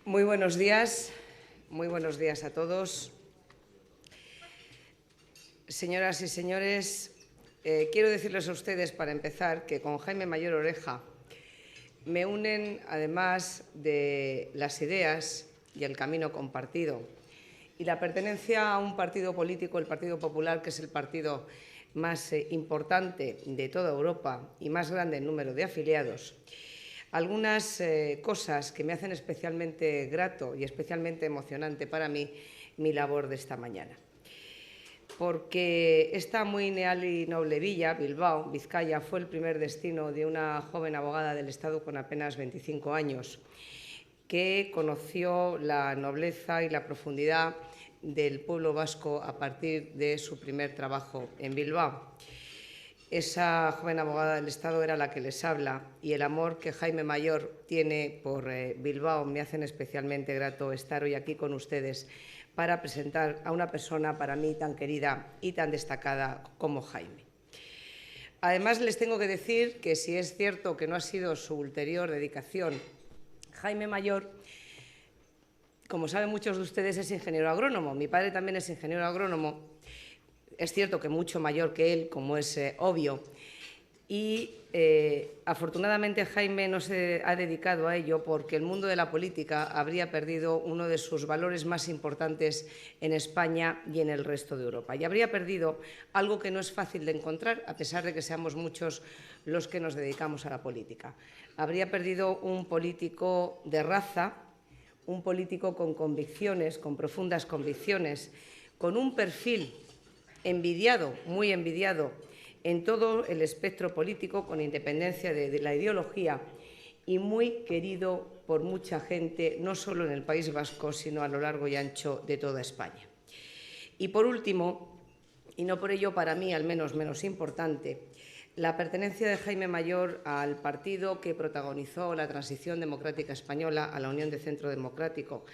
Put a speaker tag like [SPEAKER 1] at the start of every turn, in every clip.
[SPEAKER 1] Muy buenos días a todos. Señoras y señores, quiero decirles a ustedes, para empezar, que con Jaime Mayor Oreja me unen, además de las ideas y el camino compartido y la pertenencia a un partido político, el Partido Popular, que es el partido más importante de toda Europa y más grande en número de afiliados, algunas cosas que me hacen especialmente grato y especialmente emocionante para mí mi labor de esta mañana. Porque esta muy leal y noble villa, Bilbao, Vizcaya, fue el primer destino de una joven abogada del Estado con apenas 25 años, que conoció la nobleza y la profundidad del pueblo vasco a partir de su primer trabajo en Bilbao. Esa joven abogada del Estado era la que les habla, y el amor que Jaime Mayor tiene por Bilbao me hacen especialmente grato estar hoy aquí con ustedes para presentar a una persona para mí tan querida y tan destacada como Jaime. Además, les tengo que decir que, si es cierto que no ha sido su ulterior dedicación, Jaime Mayor, como saben muchos de ustedes, es ingeniero agrónomo. Mi padre también es ingeniero agrónomo. Es cierto que mucho mayor que él, como es obvio, y afortunadamente Jaime no se ha dedicado a ello porque el mundo de la política habría perdido uno de sus valores más importantes en España y en el resto de Europa. Y habría perdido algo que no es fácil de encontrar, a pesar de que seamos muchos los que nos dedicamos a la política. Habría perdido un político de raza, un político con convicciones, con profundas convicciones, con un perfil envidiado, muy envidiado, en todo el espectro político, con independencia de la ideología, y muy querido por mucha gente, no solo en el País Vasco, sino a lo largo y ancho de toda España. Y por último, y no por ello para mí al menos importante, la pertenencia de Jaime Mayor al partido que protagonizó la transición democrática española, a la Unión de Centro Democrático,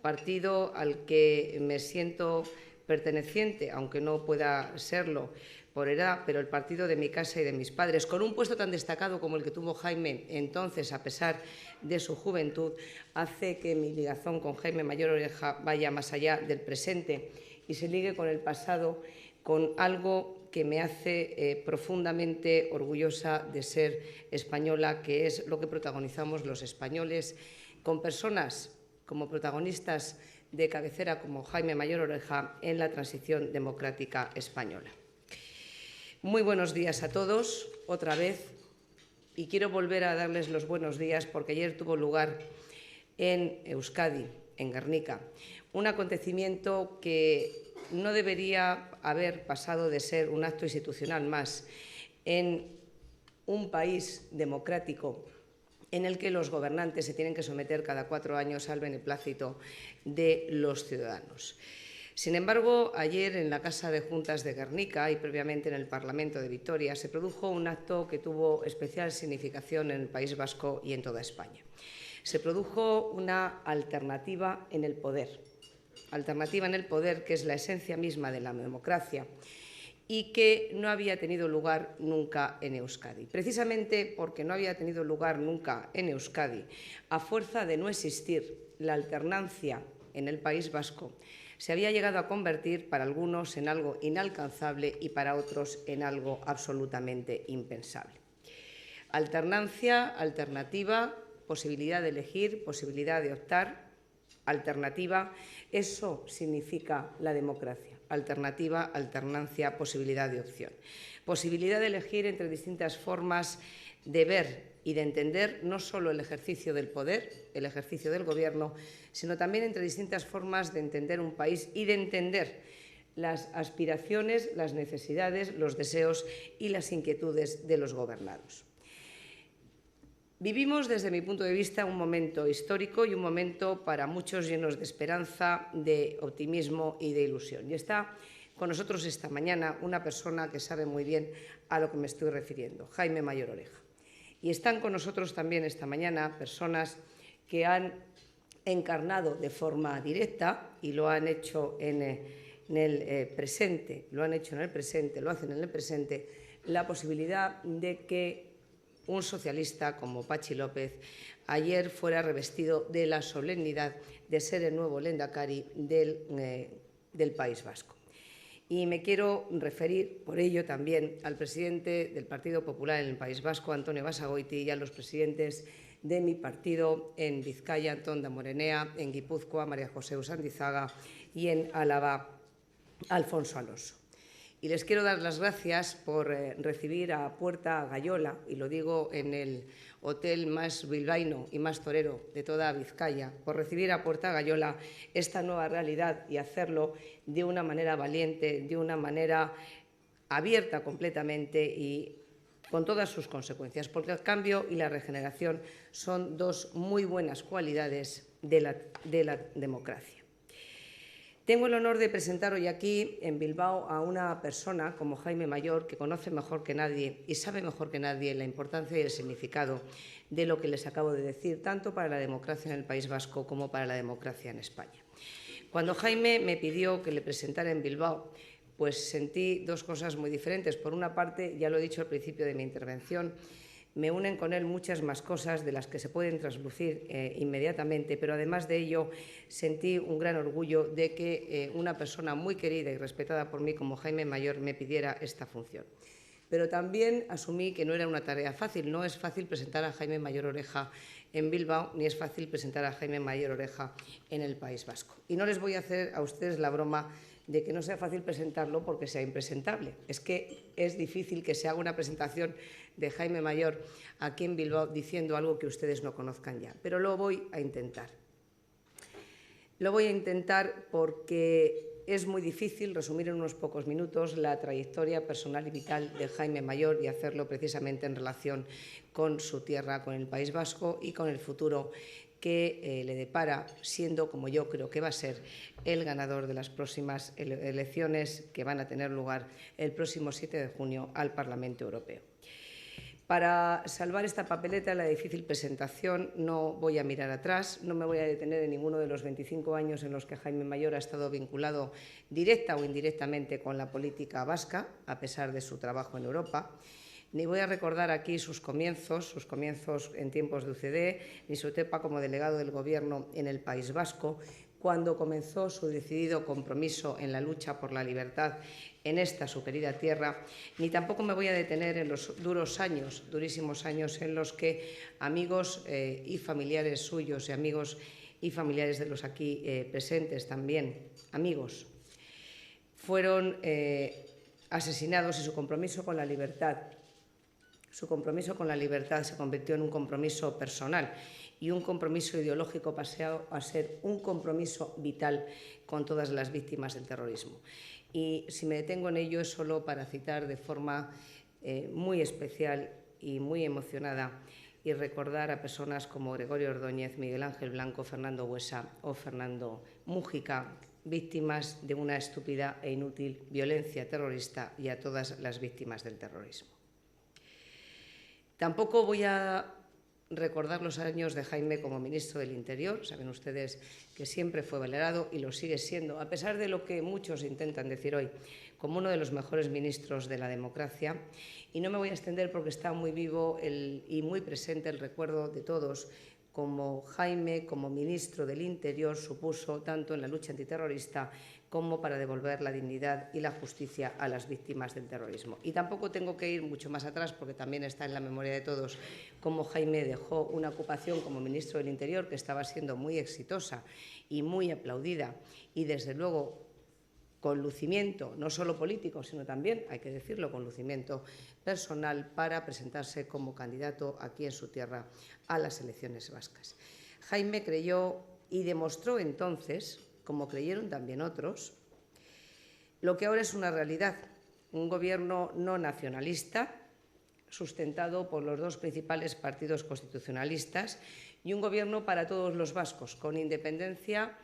[SPEAKER 1] partido al que me siento perteneciente, aunque no pueda serlo por edad, pero el partido de mi casa y de mis padres, con un puesto tan destacado como el que tuvo Jaime entonces, a pesar de su juventud, hace que mi ligación con Jaime Mayor Oreja vaya más allá del presente y se ligue con el pasado, con algo que me hace profundamente orgullosa de ser española, que es lo que protagonizamos los españoles, con personas como protagonistas de cabecera como Jaime Mayor Oreja en la transición democrática española. Muy buenos días a todos, otra vez, y quiero volver a darles los buenos días porque ayer tuvo lugar en Euskadi, en Gernika, un acontecimiento que no debería haber pasado de ser un acto institucional más en un país democrático en el que los gobernantes se tienen que someter cada 4 años al beneplácito de los ciudadanos. Sin embargo, ayer en la Casa de Juntas de Gernika y previamente en el Parlamento de Vitoria se produjo un acto que tuvo especial significación en el País Vasco y en toda España. Se produjo una alternativa en el poder. Alternativa en el poder, que es la esencia misma de la democracia y que no había tenido lugar nunca en Euskadi. Precisamente porque no había tenido lugar nunca en Euskadi, a fuerza de no existir la alternancia en el País Vasco, se había llegado a convertir para algunos en algo inalcanzable y para otros en algo absolutamente impensable. Alternancia, alternativa, posibilidad de elegir, posibilidad de optar, alternativa, eso significa la democracia. Alternativa, alternancia, posibilidad de opción. Posibilidad de elegir entre distintas formas de ver y de entender no solo el ejercicio del poder, el ejercicio del gobierno, sino también entre distintas formas de entender un país y de entender las aspiraciones, las necesidades, los deseos y las inquietudes de los gobernados. Vivimos, desde mi punto de vista, un momento histórico y un momento para muchos llenos de esperanza, de optimismo y de ilusión. Y está con nosotros esta mañana una persona que sabe muy bien a lo que me estoy refiriendo, Jaime Mayor Oreja. Y están con nosotros también esta mañana personas que han encarnado de forma directa y lo han hecho en el presente, lo hacen en el presente, la posibilidad de que un socialista como Patxi López ayer fuera revestido de la solemnidad de ser el nuevo lehendakari del País Vasco. Y me quiero referir, por ello, también al presidente del Partido Popular en el País Vasco, Antonio Basagoiti, y a los presidentes de mi partido en Vizcaya, Antón Damborenea, en Guipúzcoa, María José Usandizaga, y en Álava, Alfonso Alonso. Y les quiero dar las gracias por recibir a Puerta Gayola, y lo digo en el hotel más bilbaíno y más torero de toda Vizcaya, por recibir a Puerta Gayola esta nueva realidad y hacerlo de una manera valiente, de una manera abierta completamente y con todas sus consecuencias, porque el cambio y la regeneración son dos muy buenas cualidades de la democracia. Tengo el honor de presentar hoy aquí en Bilbao a una persona como Jaime Mayor, que conoce mejor que nadie y sabe mejor que nadie la importancia y el significado de lo que les acabo de decir, tanto para la democracia en el País Vasco como para la democracia en España. Cuando Jaime me pidió que le presentara en Bilbao, pues sentí dos cosas muy diferentes. Por una parte, ya lo he dicho al principio de mi intervención, me unen con él muchas más cosas de las que se pueden traslucir inmediatamente, pero además de ello sentí un gran orgullo de que una persona muy querida y respetada por mí como Jaime Mayor me pidiera esta función. Pero también asumí que no era una tarea fácil. No es fácil presentar a Jaime Mayor Oreja en Bilbao, ni es fácil presentar a Jaime Mayor Oreja en el País Vasco. Y no les voy a hacer a ustedes la broma de que no sea fácil presentarlo porque sea impresentable. Es que es difícil que se haga una presentación de Jaime Mayor aquí en Bilbao diciendo algo que ustedes no conozcan ya. Pero lo voy a intentar. Lo voy a intentar porque es muy difícil resumir en unos pocos minutos la trayectoria personal y vital de Jaime Mayor y hacerlo precisamente en relación con su tierra, con el País Vasco y con el futuro que le depara, siendo, como yo creo que va a ser, el ganador de las próximas elecciones que van a tener lugar el próximo 7 de junio al Parlamento Europeo. Para salvar esta papeleta, la difícil presentación, no voy a mirar atrás, no me voy a detener en ninguno de los 25 años en los que Jaime Mayor ha estado vinculado directa o indirectamente con la política vasca, a pesar de su trabajo en Europa. Ni voy a recordar aquí sus comienzos en tiempos de UCD, ni su etapa como delegado del Gobierno en el País Vasco, cuando comenzó su decidido compromiso en la lucha por la libertad en esta su querida tierra, ni tampoco me voy a detener en los durísimos años en los que amigos y familiares suyos y amigos y familiares de los aquí presentes también, amigos, fueron asesinados y su compromiso con la libertad se convirtió en un compromiso personal y un compromiso ideológico pasó a ser un compromiso vital con todas las víctimas del terrorismo. Y si me detengo en ello es solo para citar de forma muy especial y muy emocionada y recordar a personas como Gregorio Ordóñez, Miguel Ángel Blanco, Fernando Buesa o Fernando Mújica, víctimas de una estúpida e inútil violencia terrorista, y a todas las víctimas del terrorismo. Tampoco voy a recordar los años de Jaime como ministro del Interior. Saben ustedes que siempre fue venerado y lo sigue siendo, a pesar de lo que muchos intentan decir hoy, como uno de los mejores ministros de la democracia. Y no me voy a extender porque está muy vivo y muy presente el recuerdo de todos, como Jaime, como ministro del Interior, supuso tanto en la lucha antiterrorista como para devolver la dignidad y la justicia a las víctimas del terrorismo. Y tampoco tengo que ir mucho más atrás, porque también está en la memoria de todos, cómo Jaime dejó una ocupación como ministro del Interior que estaba siendo muy exitosa y muy aplaudida, y desde luego con lucimiento, no solo político, sino también, hay que decirlo, con lucimiento personal, para presentarse como candidato aquí en su tierra a las elecciones vascas. Jaime creyó y demostró entonces, como creyeron también otros, lo que ahora es una realidad: un gobierno no nacionalista, sustentado por los dos principales partidos constitucionalistas, y un gobierno para todos los vascos, con independencia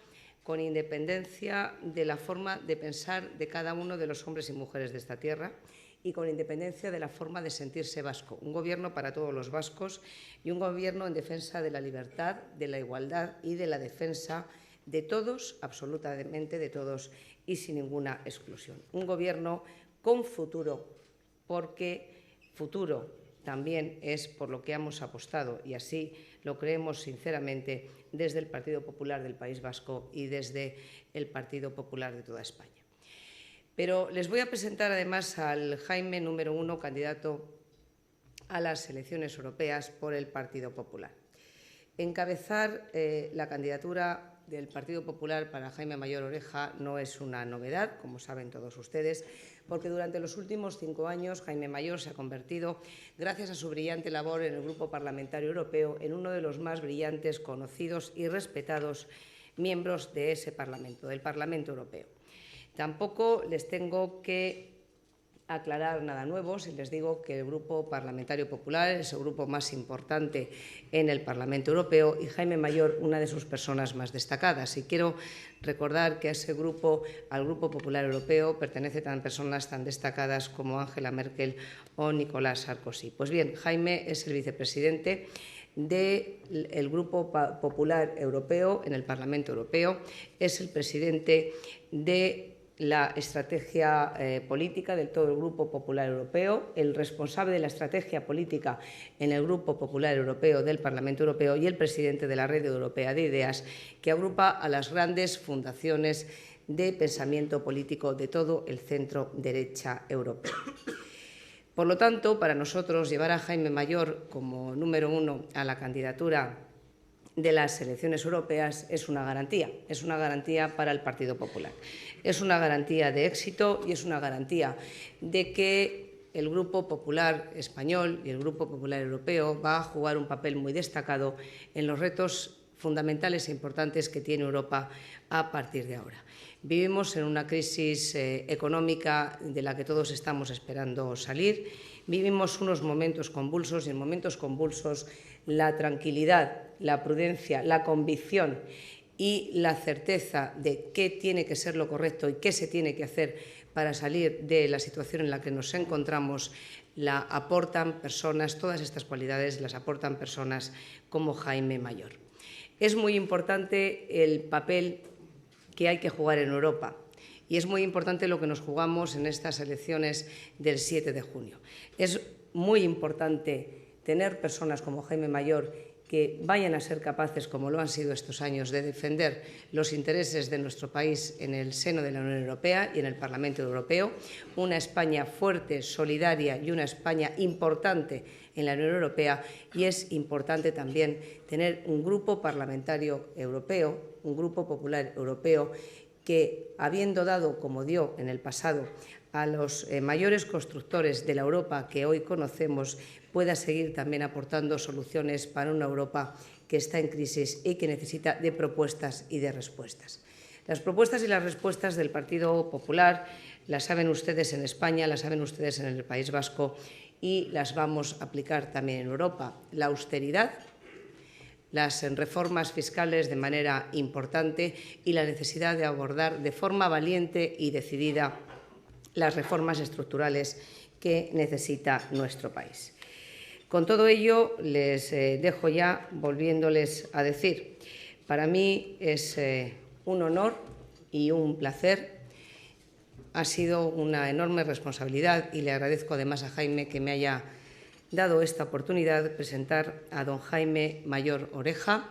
[SPEAKER 1] de la forma de pensar de cada uno de los hombres y mujeres de esta tierra, y con independencia de la forma de sentirse vasco. Un gobierno para todos los vascos y un gobierno en defensa de la libertad, de la igualdad y de la defensa de todos, absolutamente de todos y sin ninguna exclusión. Un gobierno con futuro, porque futuro también es por lo que hemos apostado y así lo creemos sinceramente desde el Partido Popular del País Vasco y desde el Partido Popular de toda España. Pero les voy a presentar además al Jaime número 1, candidato a las elecciones europeas por el Partido Popular. Encabezar la candidatura del Partido Popular para Jaime Mayor Oreja no es una novedad, como saben todos ustedes, porque durante los últimos 5 años Jaime Mayor se ha convertido, gracias a su brillante labor en el Grupo Parlamentario Europeo, en uno de los más brillantes, conocidos y respetados miembros de ese Parlamento, del Parlamento Europeo. Tampoco les tengo que aclarar nada nuevo si les digo que el Grupo Parlamentario Popular es el grupo más importante en el Parlamento Europeo y Jaime Mayor una de sus personas más destacadas. Y quiero recordar que a ese grupo, al Grupo Popular Europeo, pertenecen personas tan destacadas como Angela Merkel o Nicolas Sarkozy. Pues bien, Jaime es el vicepresidente del Grupo Popular Europeo en el Parlamento Europeo, es el presidente de la estrategia política de todo el Grupo Popular Europeo, el responsable de la estrategia política en el Grupo Popular Europeo del Parlamento Europeo y el presidente de la Red Europea de Ideas, que agrupa a las grandes fundaciones de pensamiento político de todo el centro-derecha europeo. Por lo tanto, para nosotros, llevar a Jaime Mayor como número 1 a la candidatura de las elecciones europeas es una garantía para el Partido Popular. Es una garantía de éxito y es una garantía de que el Grupo Popular español y el Grupo Popular europeo va a jugar un papel muy destacado en los retos fundamentales e importantes que tiene Europa a partir de ahora. Vivimos en una crisis económica de la que todos estamos esperando salir. Vivimos unos momentos convulsos y en momentos convulsos la tranquilidad, la prudencia, la convicción y la certeza de qué tiene que ser lo correcto y qué se tiene que hacer para salir de la situación en la que nos encontramos, la aportan personas, todas estas cualidades las aportan personas como Jaime Mayor. Es muy importante el papel que hay que jugar en Europa y es muy importante lo que nos jugamos en estas elecciones del 7 de junio. Es muy importante tener personas como Jaime Mayor que vayan a ser capaces, como lo han sido estos años, de defender los intereses de nuestro país en el seno de la Unión Europea y en el Parlamento Europeo, una España fuerte, solidaria y una España importante en la Unión Europea, y es importante también tener un grupo parlamentario europeo, un grupo popular europeo, que, habiendo dado, como dio en el pasado, a los mayores constructores de la Europa que hoy conocemos, pueda seguir también aportando soluciones para una Europa que está en crisis y que necesita de propuestas y de respuestas. Las propuestas y las respuestas del Partido Popular las saben ustedes en España, las saben ustedes en el País Vasco y las vamos a aplicar también en Europa. La austeridad, las reformas fiscales de manera importante y la necesidad de abordar de forma valiente y decidida las reformas estructurales que necesita nuestro país. Con todo ello, les dejo ya volviéndoles a decir, para mí es un honor y un placer, ha sido una enorme responsabilidad y le agradezco además a Jaime que me haya dado esta oportunidad de presentar a don Jaime Mayor Oreja,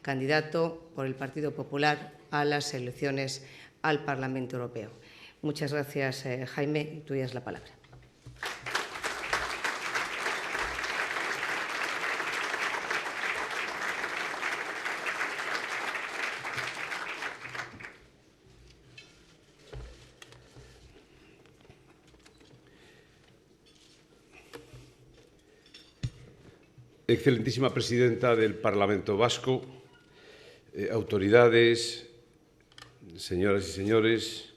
[SPEAKER 1] candidato por el Partido Popular a las elecciones al Parlamento Europeo. Muchas gracias, Jaime. Tuya es la palabra.
[SPEAKER 2] Excelentísima presidenta del Parlamento Vasco, autoridades, señoras y señores,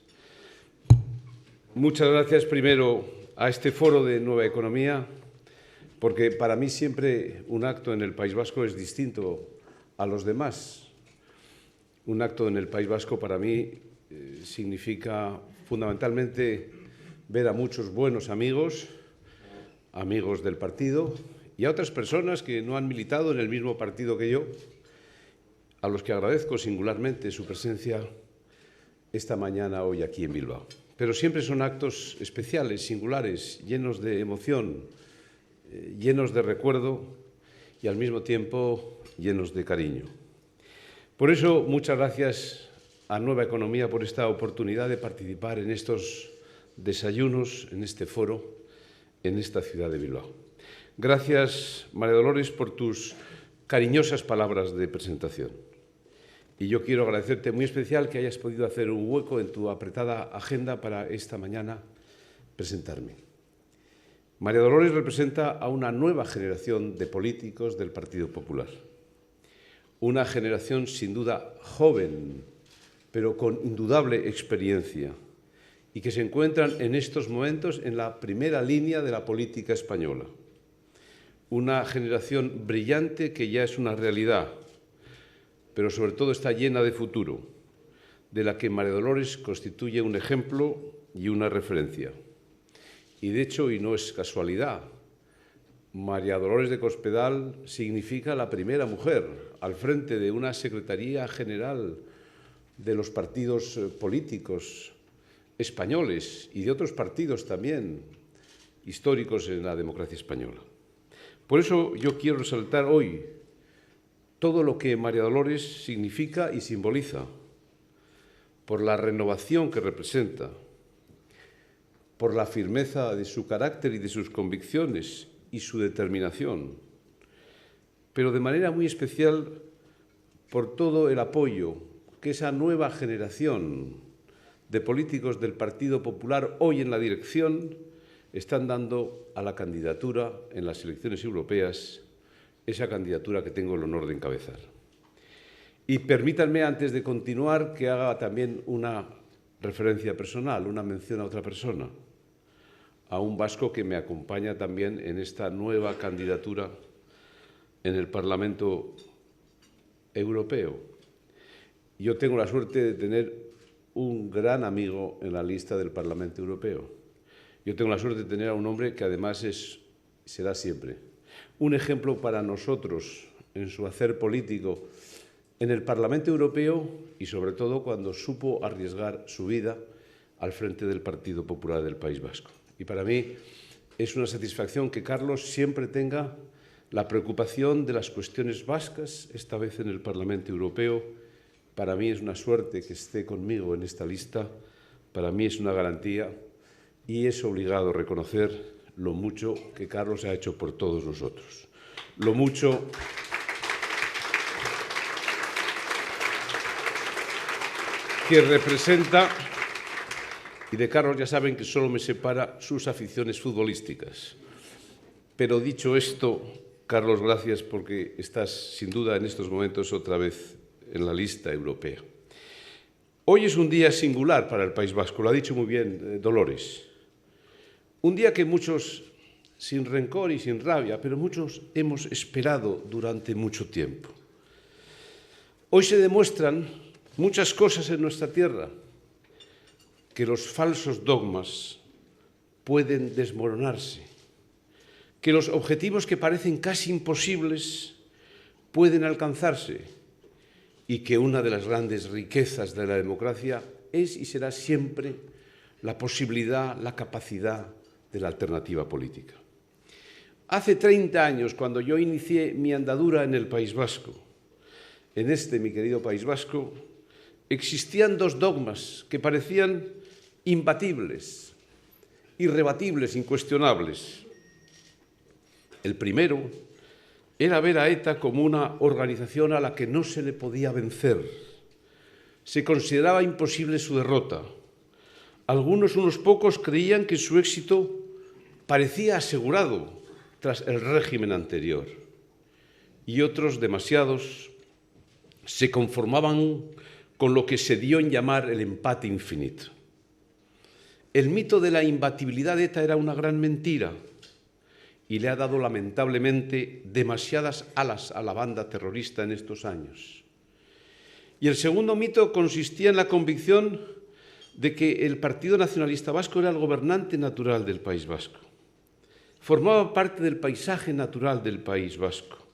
[SPEAKER 2] muchas gracias primero a este foro de Nueva Economía, porque para mí siempre un acto en el País Vasco es distinto a los demás. Un acto en el País Vasco para mí significa fundamentalmente ver a muchos buenos amigos, amigos del partido, y a otras personas que no han militado en el mismo partido que yo, a los que agradezco singularmente su presencia esta mañana hoy aquí en Bilbao. Pero siempre son actos especiales, singulares, llenos de emoción, llenos de recuerdo y al mismo tiempo llenos de cariño. Por eso, muchas gracias a Nueva Economía por esta oportunidad de participar en estos desayunos, en este foro, en esta ciudad de Bilbao. Gracias, María Dolores, por tus cariñosas palabras de presentación. Y yo quiero agradecerte muy especial que hayas podido hacer un hueco en tu apretada agenda para esta mañana presentarme. María Dolores representa a una nueva generación de políticos del Partido Popular. Una generación sin duda joven, pero con indudable experiencia, y que se encuentran en estos momentos en la primera línea de la política española. Una generación brillante que ya es una realidad, pero sobre todo está llena de futuro, de la que María Dolores constituye un ejemplo y una referencia. Y de hecho, y no es casualidad, María Dolores de Cospedal significa la primera mujer al frente de una Secretaría General de los partidos políticos españoles y de otros partidos también históricos en la democracia española. Por eso yo quiero resaltar hoy todo lo que María Dolores significa y simboliza, por la renovación que representa, por la firmeza de su carácter y de sus convicciones y su determinación, pero de manera muy especial por todo el apoyo que esa nueva generación de políticos del Partido Popular hoy en la dirección están dando a la candidatura en las elecciones europeas, esa candidatura que tengo el honor de encabezar. Y permítanme, antes de continuar, que haga también una referencia personal, una mención a otra persona, a un vasco que me acompaña también en esta nueva candidatura en el Parlamento Europeo. Yo tengo la suerte de tener un gran amigo en la lista del Parlamento Europeo. Yo tengo la suerte de tener a un hombre que además será siempre un ejemplo para nosotros en su hacer político en el Parlamento Europeo y sobre todo cuando supo arriesgar su vida al frente del Partido Popular del País Vasco. Y para mí es una satisfacción que Carlos siempre tenga la preocupación de las cuestiones vascas, esta vez en el Parlamento Europeo. Para mí es una suerte que esté conmigo en esta lista, para mí es una garantía y es obligado reconocer lo mucho que Carlos ha hecho por todos nosotros, lo mucho que representa, y de Carlos ya saben que solo me separa sus aficiones futbolísticas. Pero dicho esto, Carlos, gracias porque estás sin duda en estos momentos otra vez en la lista europea. Hoy es un día singular para el País Vasco, lo ha dicho muy bien Dolores. Un día que muchos, sin rencor y sin rabia, pero muchos hemos esperado durante mucho tiempo. Hoy se demuestran muchas cosas en nuestra tierra, que los falsos dogmas pueden desmoronarse, que los objetivos que parecen casi imposibles pueden alcanzarse y que una de las grandes riquezas de la democracia es y será siempre la posibilidad, la capacidad de la alternativa política. Hace 30 años, cuando yo inicié mi andadura en el País Vasco, en este, mi querido País Vasco, existían dos dogmas que parecían imbatibles, irrebatibles, incuestionables. El primero era ver a ETA como una organización a la que no se le podía vencer. Se consideraba imposible su derrota. Algunos, unos pocos, creían que su éxito parecía asegurado tras el régimen anterior. Y otros, demasiados, se conformaban con lo que se dio en llamar el empate infinito. El mito de la imbatibilidad de ETA era una gran mentira y le ha dado lamentablemente demasiadas alas a la banda terrorista en estos años. Y el segundo mito consistía en la convicción de que el Partido Nacionalista Vasco era el gobernante natural del País Vasco. Formaba parte del paisaje natural del País Vasco,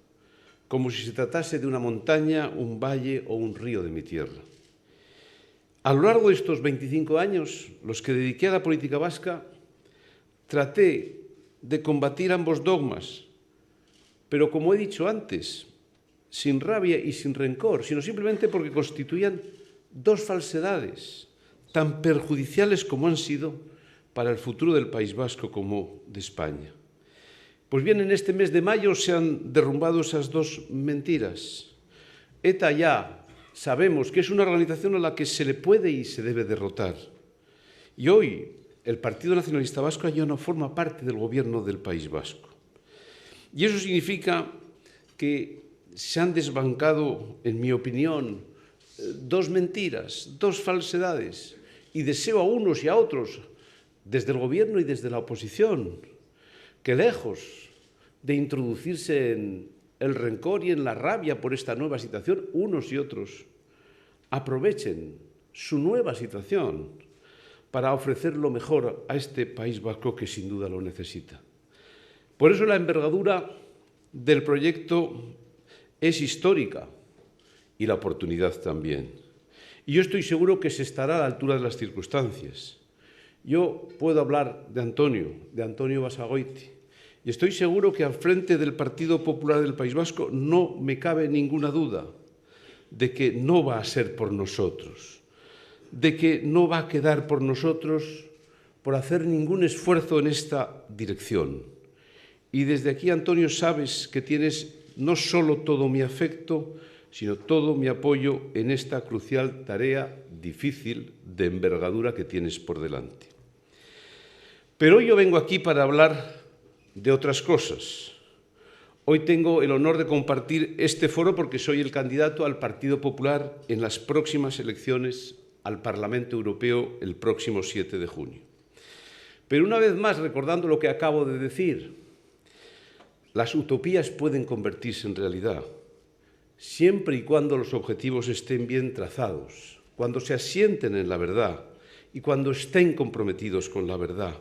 [SPEAKER 2] como si se tratase de una montaña, un valle o un río de mi tierra. A lo largo de estos 25 años, los que dediqué a la política vasca, traté de combatir ambos dogmas, pero como he dicho antes, sin rabia y sin rencor, sino simplemente porque constituían dos falsedades tan perjudiciales como han sido para el futuro del País Vasco como de España. Pues bien, en este mes de mayo se han derrumbado esas dos mentiras. ETA ya sabemos que es una organización a la que se le puede y se debe derrotar. Y hoy el Partido Nacionalista Vasco ya no forma parte del gobierno del País Vasco. Y eso significa que se han desbancado, en mi opinión, dos mentiras, dos falsedades. Y deseo a unos y a otros, desde el gobierno y desde la oposición, que lejos de introducirse en el rencor y en la rabia por esta nueva situación, unos y otros aprovechen su nueva situación para ofrecer lo mejor a este País Vasco que sin duda lo necesita. Por eso la envergadura del proyecto es histórica y la oportunidad también. Y yo estoy seguro que se estará a la altura de las circunstancias. Yo puedo hablar de Antonio Basagoiti, y estoy seguro que al frente del Partido Popular del País Vasco no me cabe ninguna duda de que no va a ser por nosotros, de que no va a quedar por nosotros por hacer ningún esfuerzo en esta dirección. Y desde aquí, Antonio, sabes que tienes no solo todo mi afecto, sino todo mi apoyo en esta crucial tarea difícil de envergadura que tienes por delante. Pero hoy yo vengo aquí para hablar de otras cosas. Hoy tengo el honor de compartir este foro porque soy el candidato al Partido Popular en las próximas elecciones al Parlamento Europeo el próximo 7 de junio. Pero una vez más, recordando lo que acabo de decir, las utopías pueden convertirse en realidad, siempre y cuando los objetivos estén bien trazados, cuando se asienten en la verdad y cuando estén comprometidos con la verdad.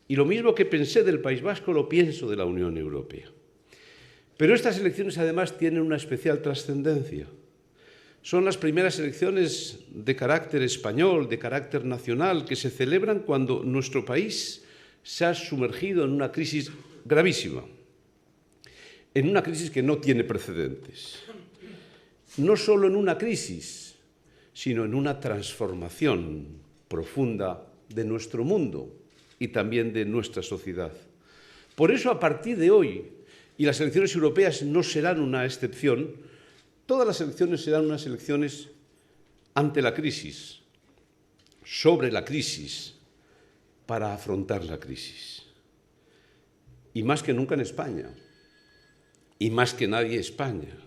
[SPEAKER 2] Y lo mismo que pensé del País Vasco lo pienso de la Unión Europea. Pero estas elecciones además tienen una especial trascendencia. Son las primeras elecciones de carácter español, de carácter nacional, que se celebran cuando nuestro país se ha sumergido en una crisis gravísima, en una crisis que no tiene precedentes. No solo en una crisis, sino en una transformación profunda de nuestro mundo y también de nuestra sociedad. Por eso, a partir de hoy, y las elecciones europeas no serán una excepción, todas las elecciones serán unas elecciones ante la crisis, sobre la crisis, para afrontar la crisis. Y más que nunca en España, y más que nadie España,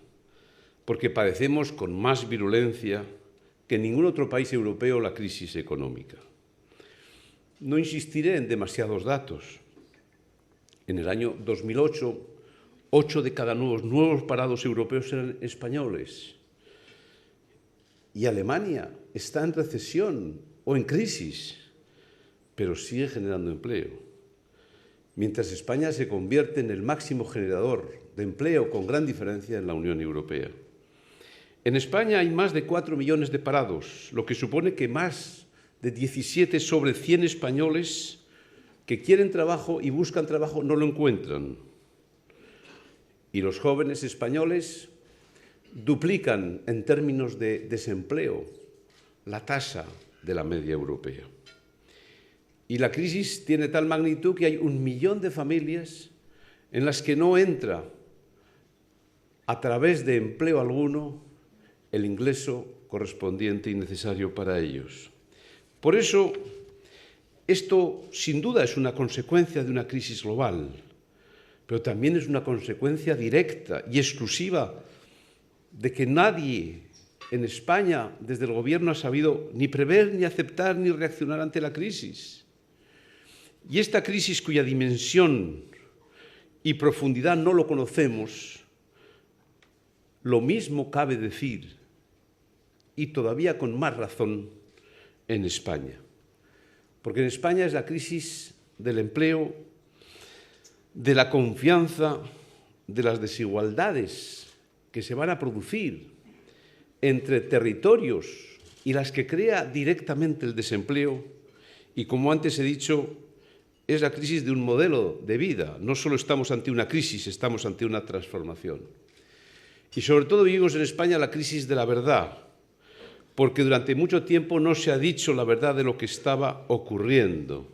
[SPEAKER 2] porque padecemos con más virulencia que en ningún otro país europeo la crisis económica. No insistiré en demasiados datos. En el año 2008, 8 de cada nuevos parados europeos eran españoles. Y Alemania está en recesión o en crisis, pero sigue generando empleo. Mientras España se convierte en el máximo generador de empleo con gran diferencia en la Unión Europea. En España hay más de 4 millones de parados, lo que supone que más de 17 sobre 100 españoles que quieren trabajo y buscan trabajo no lo encuentran. Y los jóvenes españoles duplican en términos de desempleo la tasa de la media europea. Y la crisis tiene tal magnitud que hay 1 millón de familias en las que no entra a través de empleo alguno el ingreso correspondiente y necesario para ellos. Por eso, esto sin duda es una consecuencia de una crisis global, pero también es una consecuencia directa y exclusiva de que nadie en España, desde el Gobierno, ha sabido ni prever, ni aceptar, ni reaccionar ante la crisis. Y esta crisis, cuya dimensión y profundidad no lo conocemos, lo mismo cabe decir, y todavía con más razón, en España. porque en España es la crisis del empleo, de la confianza, de las desigualdades que se van a producir entre territorios y las que crea directamente el desempleo. Y como antes he dicho, es la crisis de un modelo de vida. No solo estamos ante una crisis, estamos ante una transformación. Y sobre todo vivimos en España la crisis de la verdad, porque durante mucho tiempo no se ha dicho la verdad de lo que estaba ocurriendo.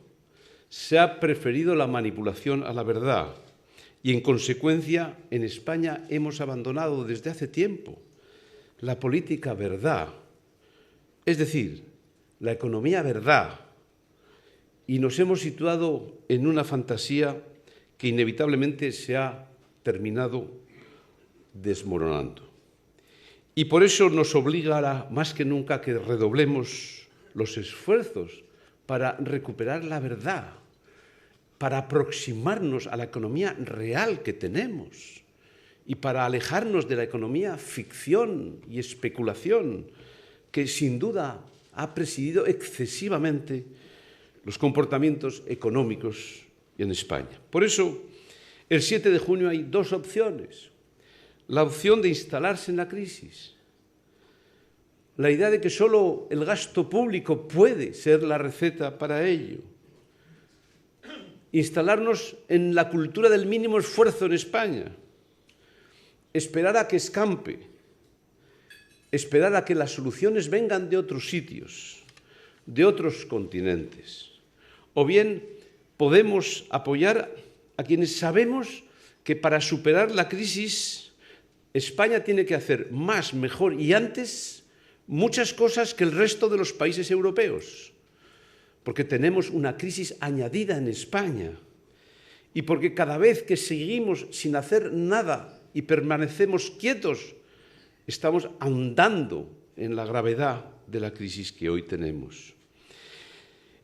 [SPEAKER 2] Se ha preferido la manipulación a la verdad y, en consecuencia, en España hemos abandonado desde hace tiempo la política verdad, es decir, la economía verdad, y nos hemos situado en una fantasía que inevitablemente se ha terminado desmoronando. Y por eso nos obligará más que nunca a que redoblemos los esfuerzos para recuperar la verdad, para aproximarnos a la economía real que tenemos y para alejarnos de la economía ficción y especulación que sin duda ha presidido excesivamente los comportamientos económicos en España. Por eso, el 7 de junio hay dos opciones. La opción de instalarse en la crisis, la idea de que solo el gasto público puede ser la receta para ello, instalarnos en la cultura del mínimo esfuerzo en España, esperar a que escampe, esperar a que las soluciones vengan de otros sitios, de otros continentes. O bien podemos apoyar a quienes sabemos que para superar la crisis España tiene que hacer más, mejor y antes muchas cosas que el resto de los países europeos, porque tenemos una crisis añadida en España y porque cada vez que seguimos sin hacer nada y permanecemos quietos, estamos ahondando en la gravedad de la crisis que hoy tenemos.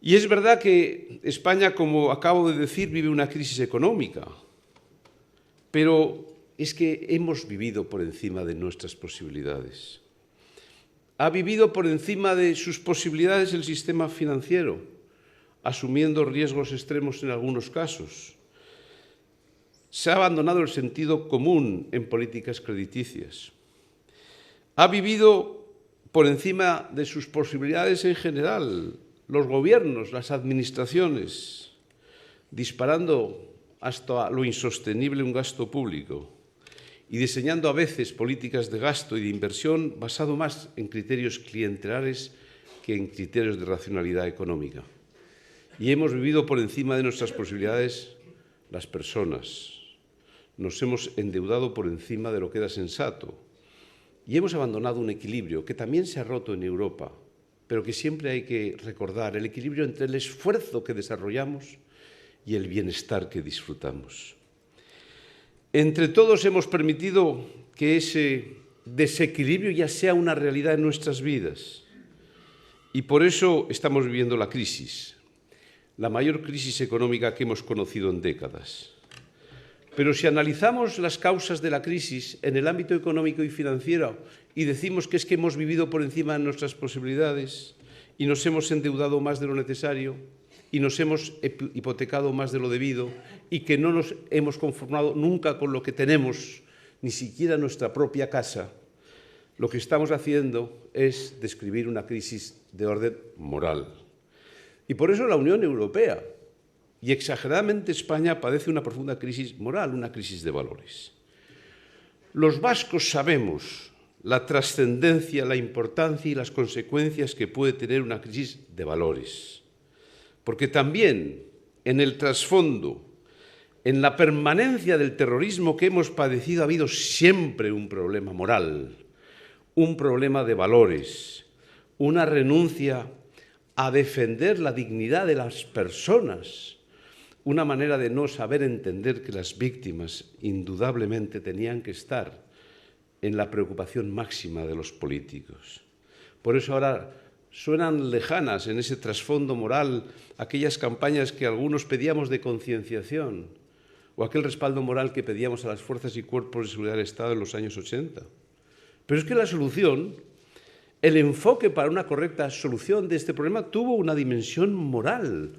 [SPEAKER 2] Y es verdad que España, como acabo de decir, vive una crisis económica, pero es que hemos vivido por encima de nuestras posibilidades. Ha vivido por encima de sus posibilidades el sistema financiero, asumiendo riesgos extremos en algunos casos. Se ha abandonado el sentido común en políticas crediticias. Ha vivido por encima de sus posibilidades en general, los gobiernos, las administraciones, disparando hasta lo insostenible un gasto público y diseñando a veces políticas de gasto y de inversión basado más en criterios clientelares que en criterios de racionalidad económica. Y hemos vivido por encima de nuestras posibilidades las personas. Nos hemos endeudado por encima de lo que era sensato y hemos abandonado un equilibrio que también se ha roto en Europa, pero que siempre hay que recordar, el equilibrio entre el esfuerzo que desarrollamos y el bienestar que disfrutamos. Entre todos hemos permitido que ese desequilibrio ya sea una realidad en nuestras vidas y por eso estamos viviendo la crisis, la mayor crisis económica que hemos conocido en décadas. Pero si analizamos las causas de la crisis en el ámbito económico y financiero y decimos que es que hemos vivido por encima de nuestras posibilidades y nos hemos endeudado más de lo necesario y nos hemos hipotecado más de lo debido y que no nos hemos conformado nunca con lo que tenemos, ni siquiera nuestra propia casa, lo que estamos haciendo es describir una crisis de orden moral. Y por eso la Unión Europea y exageradamente España padece una profunda crisis moral, una crisis de valores. Los vascos sabemos la trascendencia, la importancia y las consecuencias que puede tener una crisis de valores, porque también en el trasfondo, en la permanencia del terrorismo que hemos padecido ha habido siempre un problema moral, un problema de valores, una renuncia a defender la dignidad de las personas, una manera de no saber entender que las víctimas indudablemente tenían que estar en la preocupación máxima de los políticos. Por eso ahora suenan lejanas en ese trasfondo moral aquellas campañas que algunos pedíamos de concienciación o aquel respaldo moral que pedíamos a las fuerzas y cuerpos de seguridad del Estado en los años 80. Pero es que la solución El enfoque para una correcta solución de este problema tuvo una dimensión moral,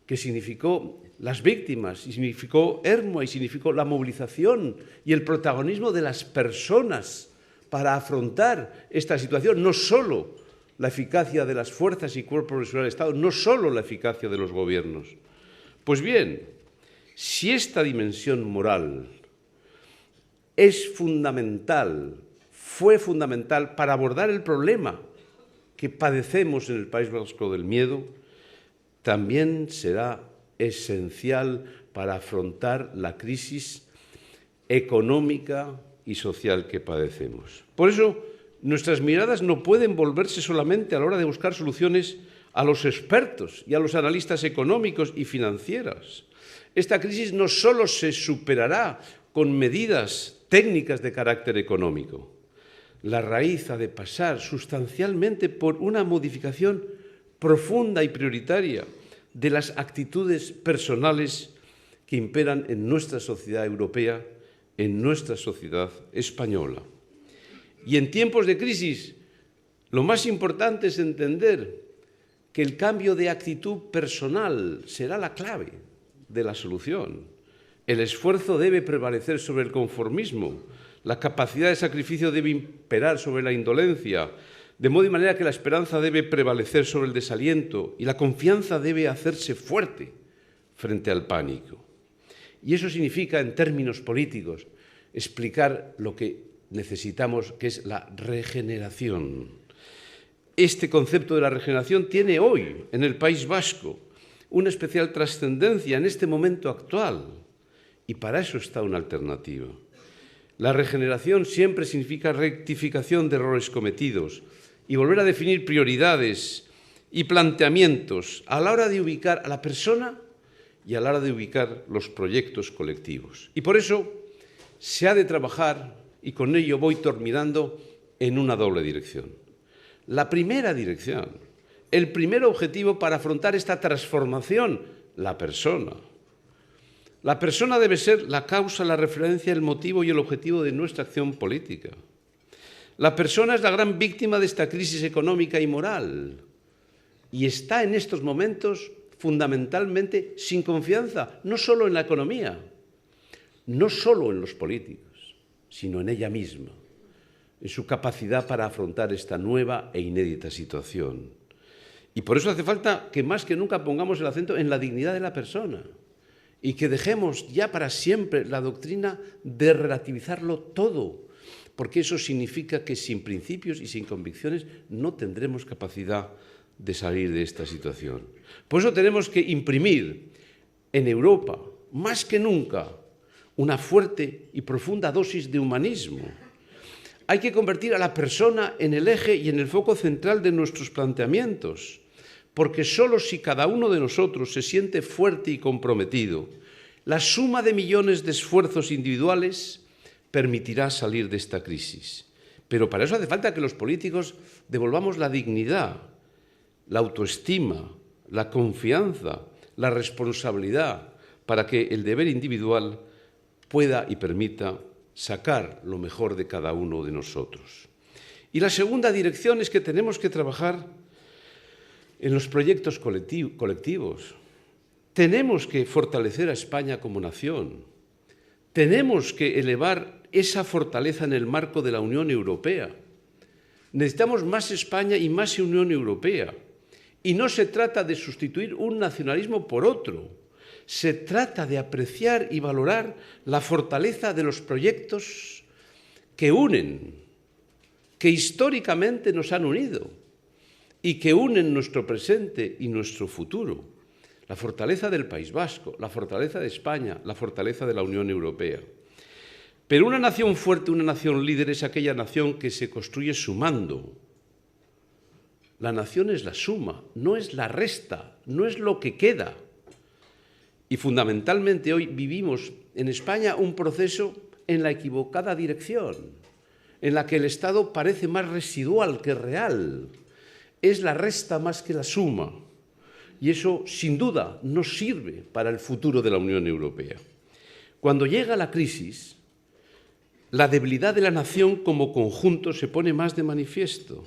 [SPEAKER 2] que significó las víctimas, y significó Ermua, y significó la movilización y el protagonismo de las personas para afrontar esta situación, no solo la eficacia de las fuerzas y cuerpos de seguridad del Estado, no solo la eficacia de los gobiernos. Pues bien, si esta dimensión moral es fundamental, fue fundamental para abordar el problema que padecemos en el País Vasco del miedo, también será esencial para afrontar la crisis económica y social que padecemos. Por eso, nuestras miradas no pueden volverse solamente a la hora de buscar soluciones a los expertos y a los analistas económicos y financieros. Esta crisis no solo se superará con medidas técnicas de carácter económico. La raíz ha de pasar sustancialmente por una modificación profunda y prioritaria de las actitudes personales que imperan en nuestra sociedad europea, en nuestra sociedad española. Y en tiempos de crisis, lo más importante es entender que el cambio de actitud personal será la clave de la solución. El esfuerzo debe prevalecer sobre el conformismo, la capacidad de sacrificio debe imperar sobre la indolencia, de modo y manera que la esperanza debe prevalecer sobre el desaliento y la confianza debe hacerse fuerte frente al pánico. Y eso significa, en términos políticos, explicar lo que necesitamos, que es la regeneración. Este concepto de la regeneración tiene hoy, en el País Vasco, una especial trascendencia en este momento actual, y para eso está una alternativa. La regeneración siempre significa rectificación de errores cometidos y volver a definir prioridades y planteamientos a la hora de ubicar a la persona y a la hora de ubicar los proyectos colectivos. Y por eso se ha de trabajar, y con ello voy terminando, en una doble dirección. La primera dirección, el primer objetivo para afrontar esta transformación, la persona. La persona debe ser la causa, la referencia, el motivo y el objetivo de nuestra acción política. La persona es la gran víctima de esta crisis económica y moral y está en estos momentos fundamentalmente sin confianza, no solo en la economía, no solo en los políticos, sino en ella misma, en su capacidad para afrontar esta nueva e inédita situación. Y por eso hace falta que más que nunca pongamos el acento en la dignidad de la persona y que dejemos ya para siempre la doctrina de relativizarlo todo, porque eso significa que sin principios y sin convicciones no tendremos capacidad de salir de esta situación. Por eso tenemos que imprimir en Europa, más que nunca, una fuerte y profunda dosis de humanismo. Hay que convertir a la persona en el eje y en el foco central de nuestros planteamientos, porque solo si cada uno de nosotros se siente fuerte y comprometido, la suma de millones de esfuerzos individuales permitirá salir de esta crisis. Pero para eso hace falta que los políticos devolvamos la dignidad, la autoestima, la confianza, la responsabilidad, para que el deber individual pueda y permita sacar lo mejor de cada uno de nosotros. Y la segunda dirección es que tenemos que trabajar en los proyectos colectivos. Tenemos que fortalecer a España como nación. Tenemos que elevar esa fortaleza en el marco de la Unión Europea. Necesitamos más España y más Unión Europea. Y no se trata de sustituir un nacionalismo por otro. Se trata de apreciar y valorar la fortaleza de los proyectos que unen, que históricamente nos han unido y que unen nuestro presente y nuestro futuro. La fortaleza del País Vasco, la fortaleza de España, la fortaleza de la Unión Europea. Pero una nación fuerte, una nación líder, es aquella nación que se construye sumando. La nación es la suma, no es la resta, no es lo que queda. Y fundamentalmente hoy vivimos en España un proceso en la equivocada dirección, en la que el Estado parece más residual que real. Es la resta más que la suma. Y eso, sin duda, no sirve para el futuro de la Unión Europea. Cuando llega la crisis, la debilidad de la nación como conjunto se pone más de manifiesto.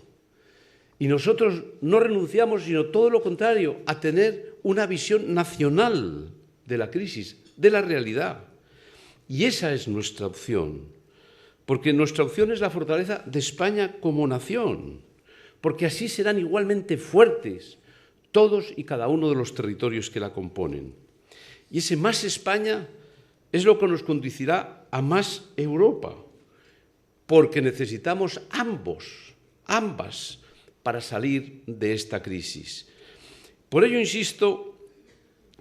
[SPEAKER 2] Y nosotros no renunciamos, sino todo lo contrario, a tener una visión nacional de la crisis, de la realidad. Y esa es nuestra opción, porque nuestra opción es la fortaleza de España como nación, porque así serán igualmente fuertes todos y cada uno de los territorios que la componen. Y ese más España es lo que nos conducirá a más Europa, porque necesitamos ambas, para salir de esta crisis. Por ello insisto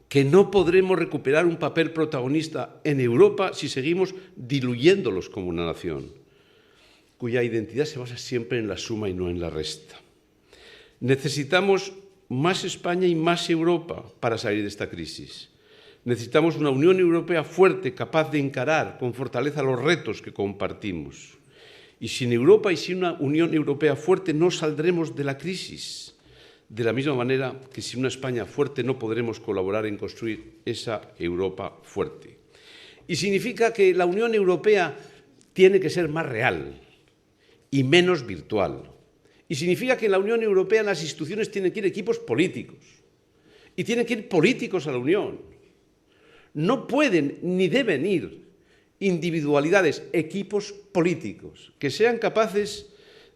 [SPEAKER 2] que no podremos recuperar un papel protagonista en Europa si seguimos diluyéndolos como una nación, cuya identidad se basa siempre en la suma y no en la resta. Necesitamos más España y más Europa para salir de esta crisis. Necesitamos una Unión Europea fuerte, capaz de encarar con fortaleza los retos que compartimos. Y sin Europa y sin una Unión Europea fuerte no saldremos de la crisis. De la misma manera que sin una España fuerte no podremos colaborar en construir esa Europa fuerte. Y significa que la Unión Europea tiene que ser más real y menos virtual. Y significa que en la Unión Europea las instituciones tienen que ir equipos políticos. Y tienen que ir políticos a la Unión. No pueden ni deben ir individualidades, equipos políticos, que sean capaces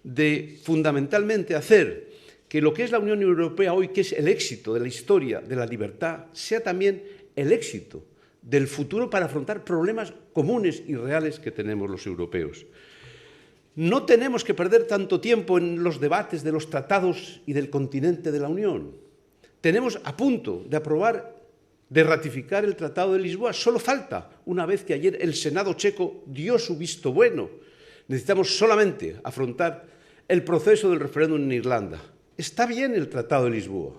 [SPEAKER 2] de fundamentalmente hacer que lo que es la Unión Europea hoy, que es el éxito de la historia de la libertad, sea también el éxito del futuro para afrontar problemas comunes y reales que tenemos los europeos. No tenemos que perder tanto tiempo en los debates de los tratados y del continente de la Unión. Tenemos a punto de aprobar, de ratificar el Tratado de Lisboa. Solo falta, una vez que ayer el Senado checo dio su visto bueno. Necesitamos solamente afrontar el proceso del referéndum en Irlanda. Está bien el Tratado de Lisboa.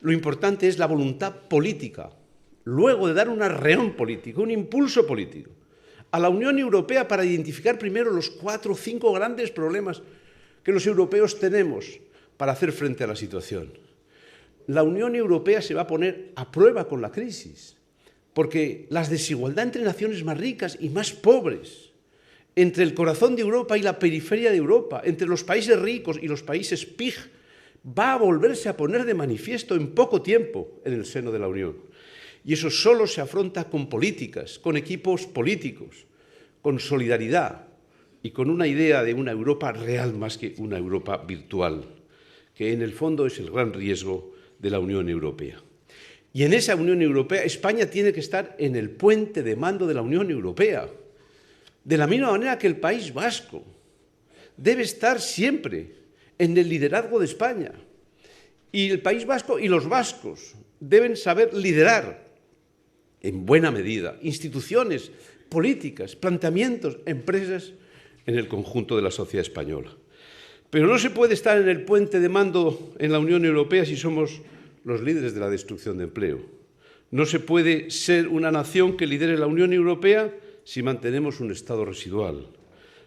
[SPEAKER 2] Lo importante es la voluntad política, luego de dar un arreón político, un impulso político a la Unión Europea para identificar primero los 4 o 5 grandes problemas que los europeos tenemos para hacer frente a la situación. La Unión Europea se va a poner a prueba con la crisis, porque la desigualdad entre naciones más ricas y más pobres, entre el corazón de Europa y la periferia de Europa, entre los países ricos y los países PIG, va a volverse a poner de manifiesto en poco tiempo en el seno de la Unión. Y eso solo se afronta con políticas, con equipos políticos, con solidaridad y con una idea de una Europa real más que una Europa virtual, que en el fondo es el gran riesgo de la Unión Europea. Y en esa Unión Europea, España tiene que estar en el puente de mando de la Unión Europea, de la misma manera que el País Vasco debe estar siempre en el liderazgo de España. Y el País Vasco y los vascos deben saber liderar, en buena medida, instituciones, políticas, planteamientos, empresas en el conjunto de la sociedad española. Pero no se puede estar en el puente de mando en la Unión Europea si somos los líderes de la destrucción de empleo. No se puede ser una nación que lidere la Unión Europea si mantenemos un Estado residual.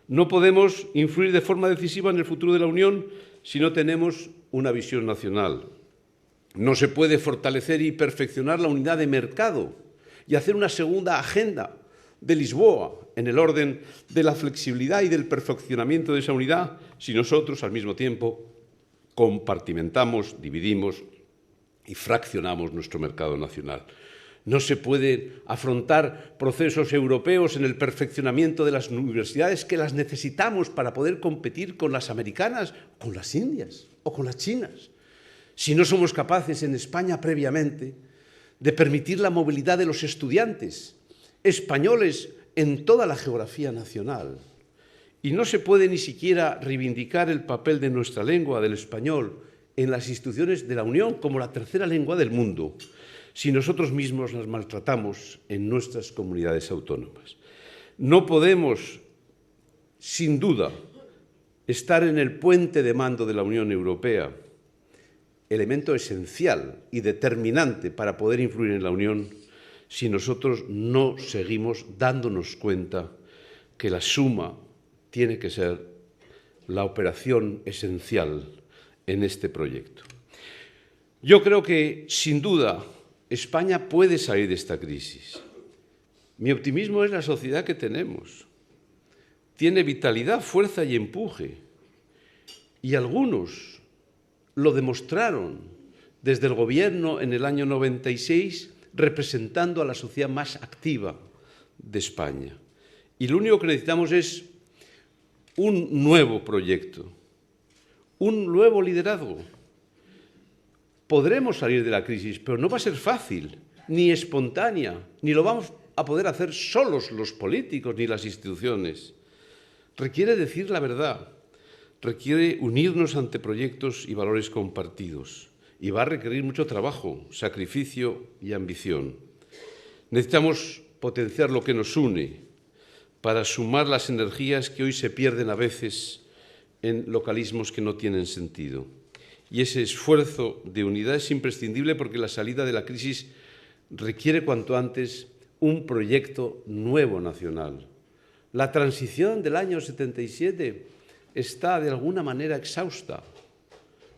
[SPEAKER 2] No podemos influir de forma decisiva en el futuro de la Unión si no tenemos una visión nacional. No se puede fortalecer y perfeccionar la unidad de mercado y hacer una segunda agenda de Lisboa en el orden de la flexibilidad y del perfeccionamiento de esa unidad si nosotros al mismo tiempo compartimentamos, dividimos y fraccionamos nuestro mercado nacional. No se pueden afrontar procesos europeos en el perfeccionamiento de las universidades que las necesitamos para poder competir con las americanas, con las indias o con las chinas. Si no somos capaces en España previamente de permitir la movilidad de los estudiantes españoles en toda la geografía nacional. Y no se puede ni siquiera reivindicar el papel de nuestra lengua, del español, en las instituciones de la Unión como la tercera lengua del mundo, si nosotros mismos las maltratamos en nuestras comunidades autónomas. No podemos, sin duda, estar en el puente de mando de la Unión Europea, elemento esencial y determinante para poder influir en la Unión, si nosotros no seguimos dándonos cuenta que la suma tiene que ser la operación esencial en este proyecto. Yo creo que, sin duda, España puede salir de esta crisis. Mi optimismo es la sociedad que tenemos. Tiene vitalidad, fuerza y empuje. Y algunos lo demostraron desde el Gobierno en el año 96, representando a la sociedad más activa de España. Y lo único que necesitamos es un nuevo proyecto, un nuevo liderazgo. Podremos salir de la crisis, pero no va a ser fácil, ni espontánea, ni lo vamos a poder hacer solos los políticos ni las instituciones. Requiere decir la verdad, requiere unirnos ante proyectos y valores compartidos y va a requerir mucho trabajo, sacrificio y ambición. Necesitamos potenciar lo que nos une para sumar las energías que hoy se pierden a veces en localismos que no tienen sentido. Y ese esfuerzo de unidad es imprescindible porque la salida de la crisis requiere cuanto antes un proyecto nuevo nacional. La transición del año 77 está de alguna manera exhausta.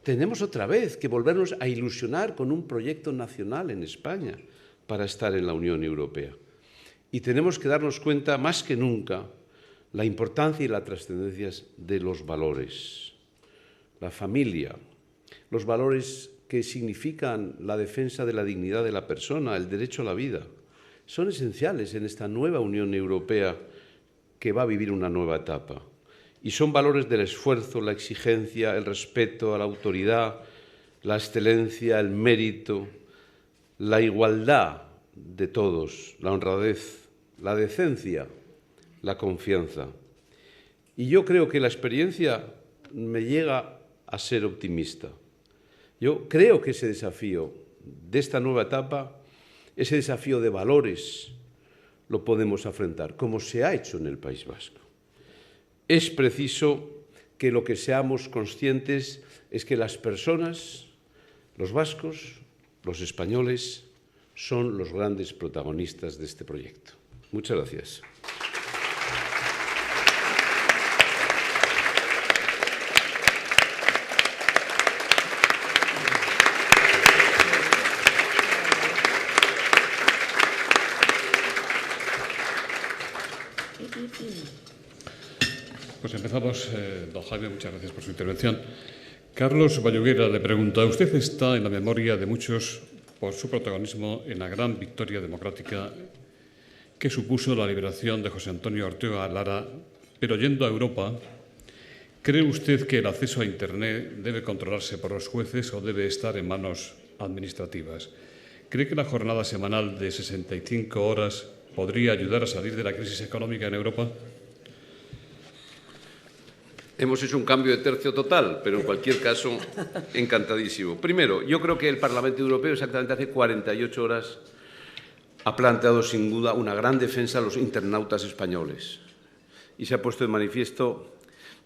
[SPEAKER 2] Tenemos otra vez que volvernos a ilusionar con un proyecto nacional en España para estar en la Unión Europea. Y tenemos que darnos cuenta más que nunca la importancia y la trascendencia de los valores. La familia, los valores que significan la defensa de la dignidad de la persona, el derecho a la vida, son esenciales en esta nueva Unión Europea que va a vivir una nueva etapa. Y son valores del esfuerzo, la exigencia, el respeto a la autoridad, la excelencia, el mérito, la igualdad de todos, la honradez, la decencia, la confianza. Y yo creo que la experiencia me llega a ser optimista. Yo creo que ese desafío de esta nueva etapa, ese desafío de valores, lo podemos afrontar, como se ha hecho en el País Vasco. Es preciso que lo que seamos conscientes es que las personas, los vascos, los españoles, son los grandes protagonistas de este proyecto. Muchas gracias.
[SPEAKER 3] Pues empezamos, don Jaime, muchas gracias por su intervención. Carlos Balluguera le pregunta, usted está en la memoria de muchos por su protagonismo en la gran victoria democrática que supuso la liberación de José Antonio Ortega Lara, pero yendo a Europa, ¿cree usted que el acceso a Internet debe controlarse por los jueces o debe estar en manos administrativas? ¿Cree que la jornada semanal de 65 horas podría ayudar a salir de la crisis económica en Europa?
[SPEAKER 2] Hemos hecho un cambio de tercio total, pero en cualquier caso, encantadísimo. Primero, yo creo que el Parlamento Europeo exactamente hace 48 horas ha planteado sin duda una gran defensa a los internautas españoles y se ha puesto de manifiesto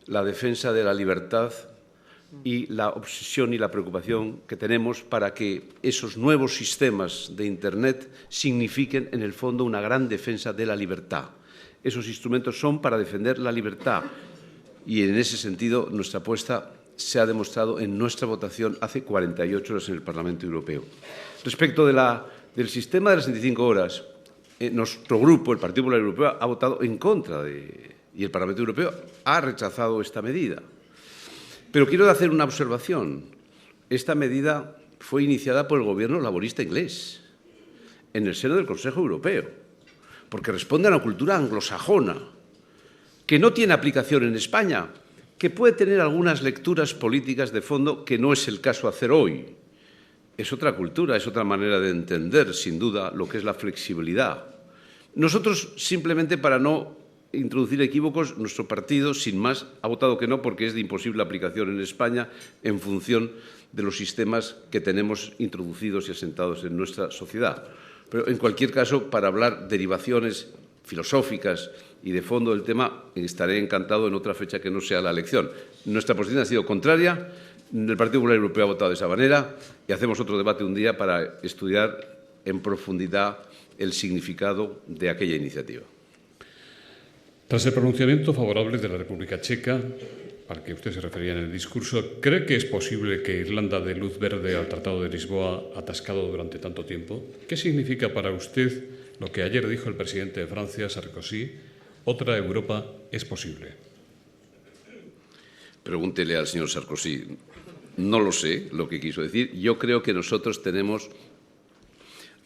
[SPEAKER 2] la defensa de la libertad y la obsesión y la preocupación que tenemos para que esos nuevos sistemas de Internet signifiquen en el fondo una gran defensa de la libertad. Esos instrumentos son para defender la libertad. Y en ese sentido, nuestra apuesta se ha demostrado en nuestra votación hace 48 horas en el Parlamento Europeo. Respecto del sistema de las 65 horas, nuestro grupo, el Partido Popular Europeo, ha votado en contra y el Parlamento Europeo ha rechazado esta medida. Pero quiero hacer una observación. Esta medida fue iniciada por el Gobierno laborista inglés en el seno del Consejo Europeo, porque responde a una cultura anglosajona que no tiene aplicación en España, que puede tener algunas lecturas políticas de fondo que no es el caso hacer hoy. Es otra cultura, es otra manera de entender, sin duda, lo que es la flexibilidad. Nosotros, simplemente para no introducir equívocos, nuestro partido, sin más, ha votado que no porque es de imposible aplicación en España en función de los sistemas que tenemos introducidos y asentados en nuestra sociedad. Pero, en cualquier caso, para hablar derivaciones filosóficas y de fondo del tema, estaré encantado en otra fecha que no sea la elección. Nuestra posición ha sido contraria, el Partido Popular Europeo ha votado de esa manera y hacemos otro debate un día para estudiar en profundidad el significado de aquella iniciativa.
[SPEAKER 3] Tras el pronunciamiento favorable de la República Checa, al que usted se refería en el discurso, ¿cree que es posible que Irlanda dé luz verde al Tratado de Lisboa atascado durante tanto tiempo? ¿Qué significa para usted lo que ayer dijo el presidente de Francia, Sarkozy? ¿Otra Europa es posible?
[SPEAKER 2] Pregúntele al señor Sarkozy. No lo sé lo que quiso decir. Yo creo que nosotros tenemos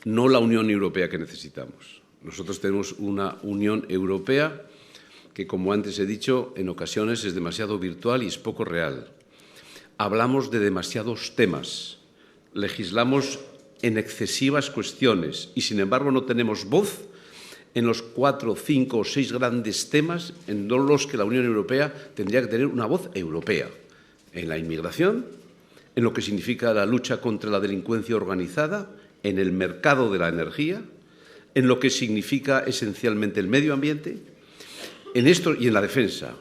[SPEAKER 2] no la Unión Europea que necesitamos. Nosotros tenemos una Unión Europea que, como antes he dicho, en ocasiones es demasiado virtual y es poco real. Hablamos de demasiados temas, legislamos en excesivas cuestiones y, sin embargo, no tenemos voz en los 4, 5 o 6 grandes temas en los que la Unión Europea tendría que tener una voz europea. En la inmigración, en lo que significa la lucha contra la delincuencia organizada, en el mercado de la energía, en lo que significa esencialmente el medio ambiente, en esto y en la defensa.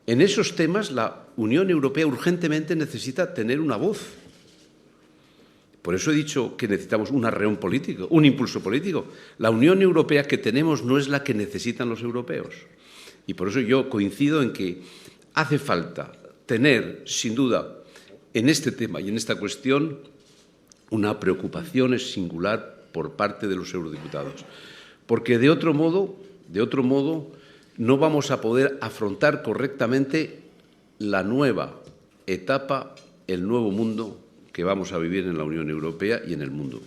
[SPEAKER 2] En esos temas la Unión Europea urgentemente necesita tener una voz. Por eso he dicho que necesitamos un arreón político, un impulso político. La Unión Europea que tenemos no es la que necesitan los europeos. Y por eso yo coincido en que hace falta tener, sin duda, en este tema y en esta cuestión, una preocupación singular por parte de los eurodiputados. Porque de otro modo, no vamos a poder afrontar correctamente la nueva etapa, el nuevo mundo que vamos a vivir en la Unión Europea y en el mundo.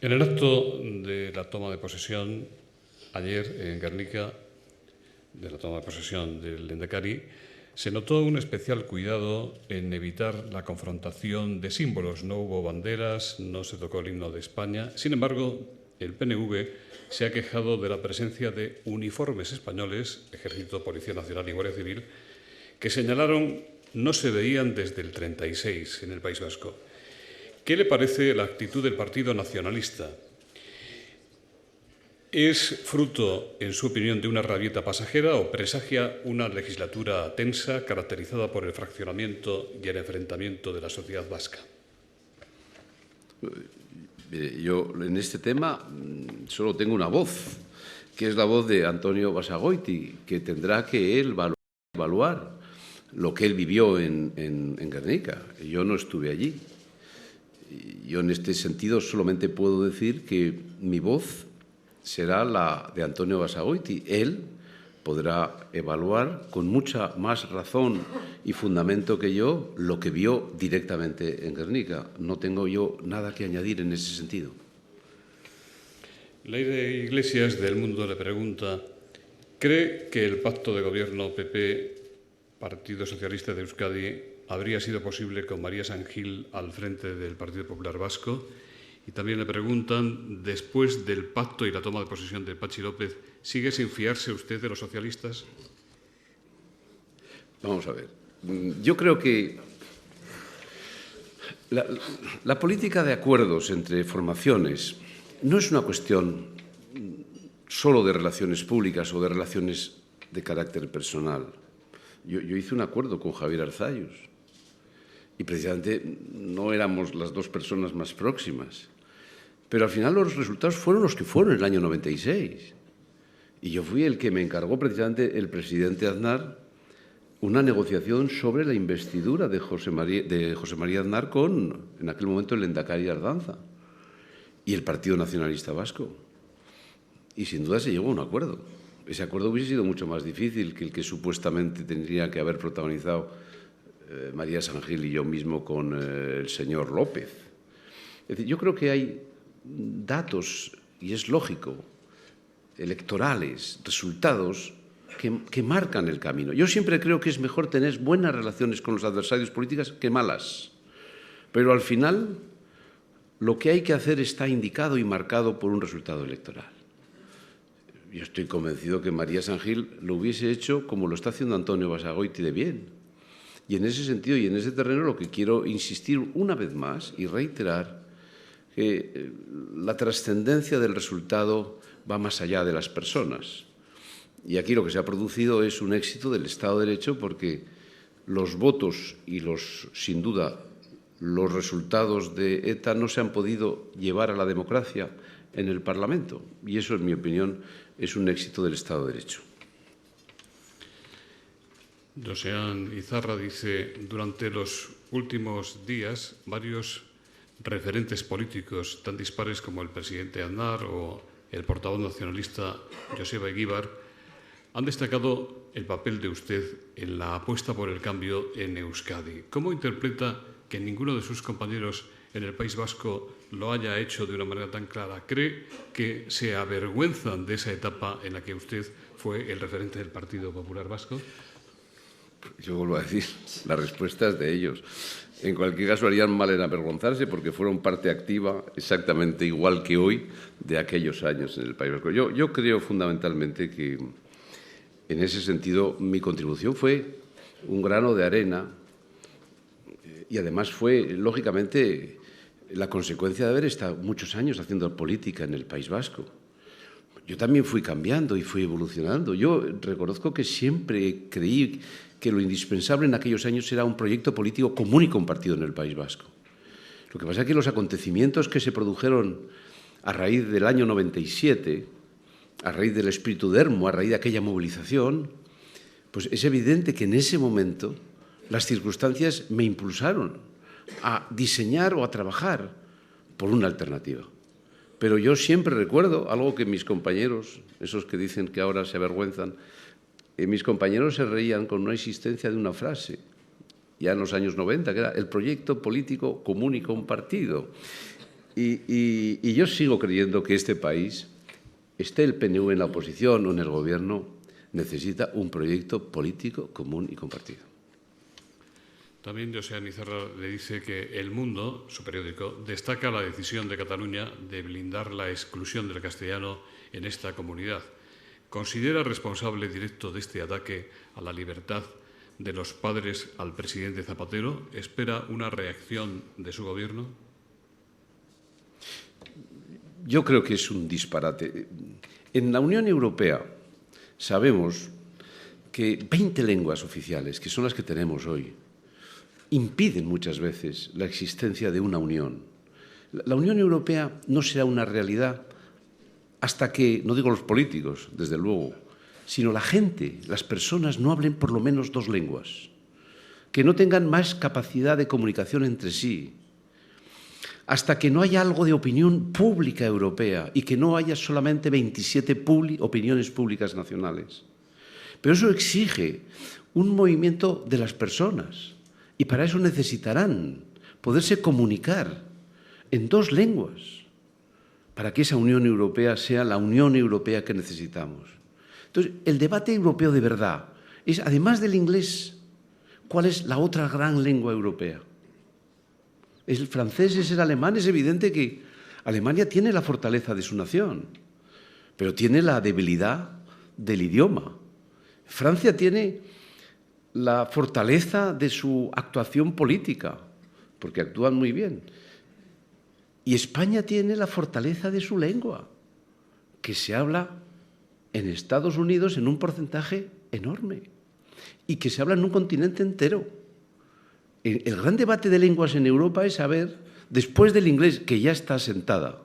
[SPEAKER 3] En el acto de la toma de posesión, ayer en Guernica, de la toma de posesión del Lehendakari, se notó un especial cuidado en evitar la confrontación de símbolos. No hubo banderas, no se tocó el himno de España. Sin embargo, el PNV se ha quejado de la presencia de uniformes españoles, Ejército, Policía Nacional y Guardia Civil, que señalaron no se veían desde el 36 en el País Vasco. ¿Qué le parece la actitud del Partido Nacionalista? ¿Es fruto, en su opinión, de una rabieta pasajera o presagia una legislatura tensa caracterizada por el fraccionamiento y el enfrentamiento de la sociedad vasca?
[SPEAKER 2] Yo en este tema solo tengo una voz, que es la voz de Antonio Basagoiti, que tendrá que él evaluar lo que él vivió en Guernica. Yo no estuve allí. Yo en este sentido solamente puedo decir que mi voz será la de Antonio Basagoiti. Él podrá evaluar con mucha más razón y fundamento que yo lo que vio directamente en Guernica. No tengo yo nada que añadir en ese sentido.
[SPEAKER 3] Leire Iglesias, del Mundo, le pregunta: ¿cree que el pacto de gobierno PP, Partido Socialista de Euskadi, habría sido posible con María San Gil al frente del Partido Popular Vasco? Y también le preguntan, después del pacto y la toma de posesión de Patxi López, ¿sigue sin fiarse usted de los socialistas?
[SPEAKER 2] Vamos a ver. Yo creo que la política de acuerdos entre formaciones no es una cuestión solo de relaciones públicas o de relaciones de carácter personal. Yo hice un acuerdo con Javier Arzallus y precisamente no éramos las dos personas más próximas. Pero al final los resultados fueron los que fueron en el año 96. Y yo fui el que me encargó precisamente el presidente Aznar una negociación sobre la investidura de José María Aznar con, en aquel momento, el Lehendakari Ardanza y el Partido Nacionalista Vasco. Y sin duda se llegó a un acuerdo. Ese acuerdo hubiese sido mucho más difícil que el que supuestamente tendría que haber protagonizado María San Gil y yo mismo con el señor López. Es decir, yo creo que hay datos, y es lógico, electorales, resultados que marcan el camino. Yo siempre creo que es mejor tener buenas relaciones con los adversarios políticos que malas. Pero al final, lo que hay que hacer está indicado y marcado por un resultado electoral. Yo estoy convencido que María San Gil lo hubiese hecho como lo está haciendo Antonio Basagoiti de bien. Y en ese sentido y en ese terreno lo que quiero insistir una vez más y reiterar que la trascendencia del resultado va más allá de las personas. Y aquí lo que se ha producido es un éxito del Estado de Derecho porque los votos y sin duda los resultados de ETA no se han podido llevar a la democracia en el Parlamento. Y eso, en mi opinión, es un éxito del Estado de Derecho.
[SPEAKER 3] Josean Izarra dice: durante los últimos días, varios referentes políticos tan dispares como el presidente Aznar o el portavoz nacionalista Joseba Eguíbar han destacado el papel de usted en la apuesta por el cambio en Euskadi. ¿Cómo interpreta que ninguno de sus compañeros en el País Vasco lo haya hecho de una manera tan clara? ¿Cree que se avergüenzan de esa etapa en la que usted fue el referente del Partido Popular Vasco?
[SPEAKER 2] Yo vuelvo a decir, la respuesta es de ellos. En cualquier caso, harían mal en avergonzarse porque fueron parte activa, exactamente igual que hoy, de aquellos años en el País Vasco. Yo creo fundamentalmente que, en ese sentido, mi contribución fue un grano de arena y, además, fue, lógicamente, la consecuencia de haber estado muchos años haciendo política en el País Vasco. Yo también fui cambiando y fui evolucionando. Yo reconozco que siempre creí que lo indispensable en aquellos años era un proyecto político común y compartido en el País Vasco. Lo que pasa es que los acontecimientos que se produjeron a raíz del año 97, a raíz del espíritu de Ermo, a raíz de aquella movilización, pues es evidente que en ese momento las circunstancias me impulsaron a diseñar o a trabajar por una alternativa. Pero yo siempre recuerdo algo que mis compañeros, esos que dicen que ahora se avergüenzan, mis compañeros se reían con una existencia de una frase, ya en los años 90, que era el proyecto político común y compartido. Y yo sigo creyendo que este país, esté el PNV en la oposición o en el gobierno, necesita un proyecto político común y compartido.
[SPEAKER 3] También Josean Izarra le dice que El Mundo, su periódico, destaca la decisión de Cataluña de blindar la exclusión del castellano en esta comunidad. ¿Considera responsable directo de este ataque a la libertad de los padres al presidente Zapatero? ¿Espera una reacción de su gobierno?
[SPEAKER 2] Yo creo que es un disparate. En la Unión Europea sabemos que 20 lenguas oficiales, que son las que tenemos hoy, impiden muchas veces la existencia de una unión. La Unión Europea no será una realidad hasta que, no digo los políticos, desde luego, sino la gente, las personas no hablen por lo menos 2 lenguas, que no tengan más capacidad de comunicación entre sí, hasta que no haya algo de opinión pública europea y que no haya solamente 27 opiniones públicas nacionales. Pero eso exige un movimiento de las personas y para eso necesitarán poderse comunicar en 2 lenguas para que esa Unión Europea sea la Unión Europea que necesitamos. Entonces, el debate europeo de verdad es, además del inglés, ¿cuál es la otra gran lengua europea? ¿Es el francés? ¿Es el alemán? Es evidente que Alemania tiene la fortaleza de su nación, pero tiene la debilidad del idioma. Francia tiene la fortaleza de su actuación política, porque actúan muy bien. Y España tiene la fortaleza de su lengua, que se habla en Estados Unidos en un porcentaje enorme y que se habla en un continente entero. El gran debate de lenguas en Europa es saber, después del inglés, que ya está asentada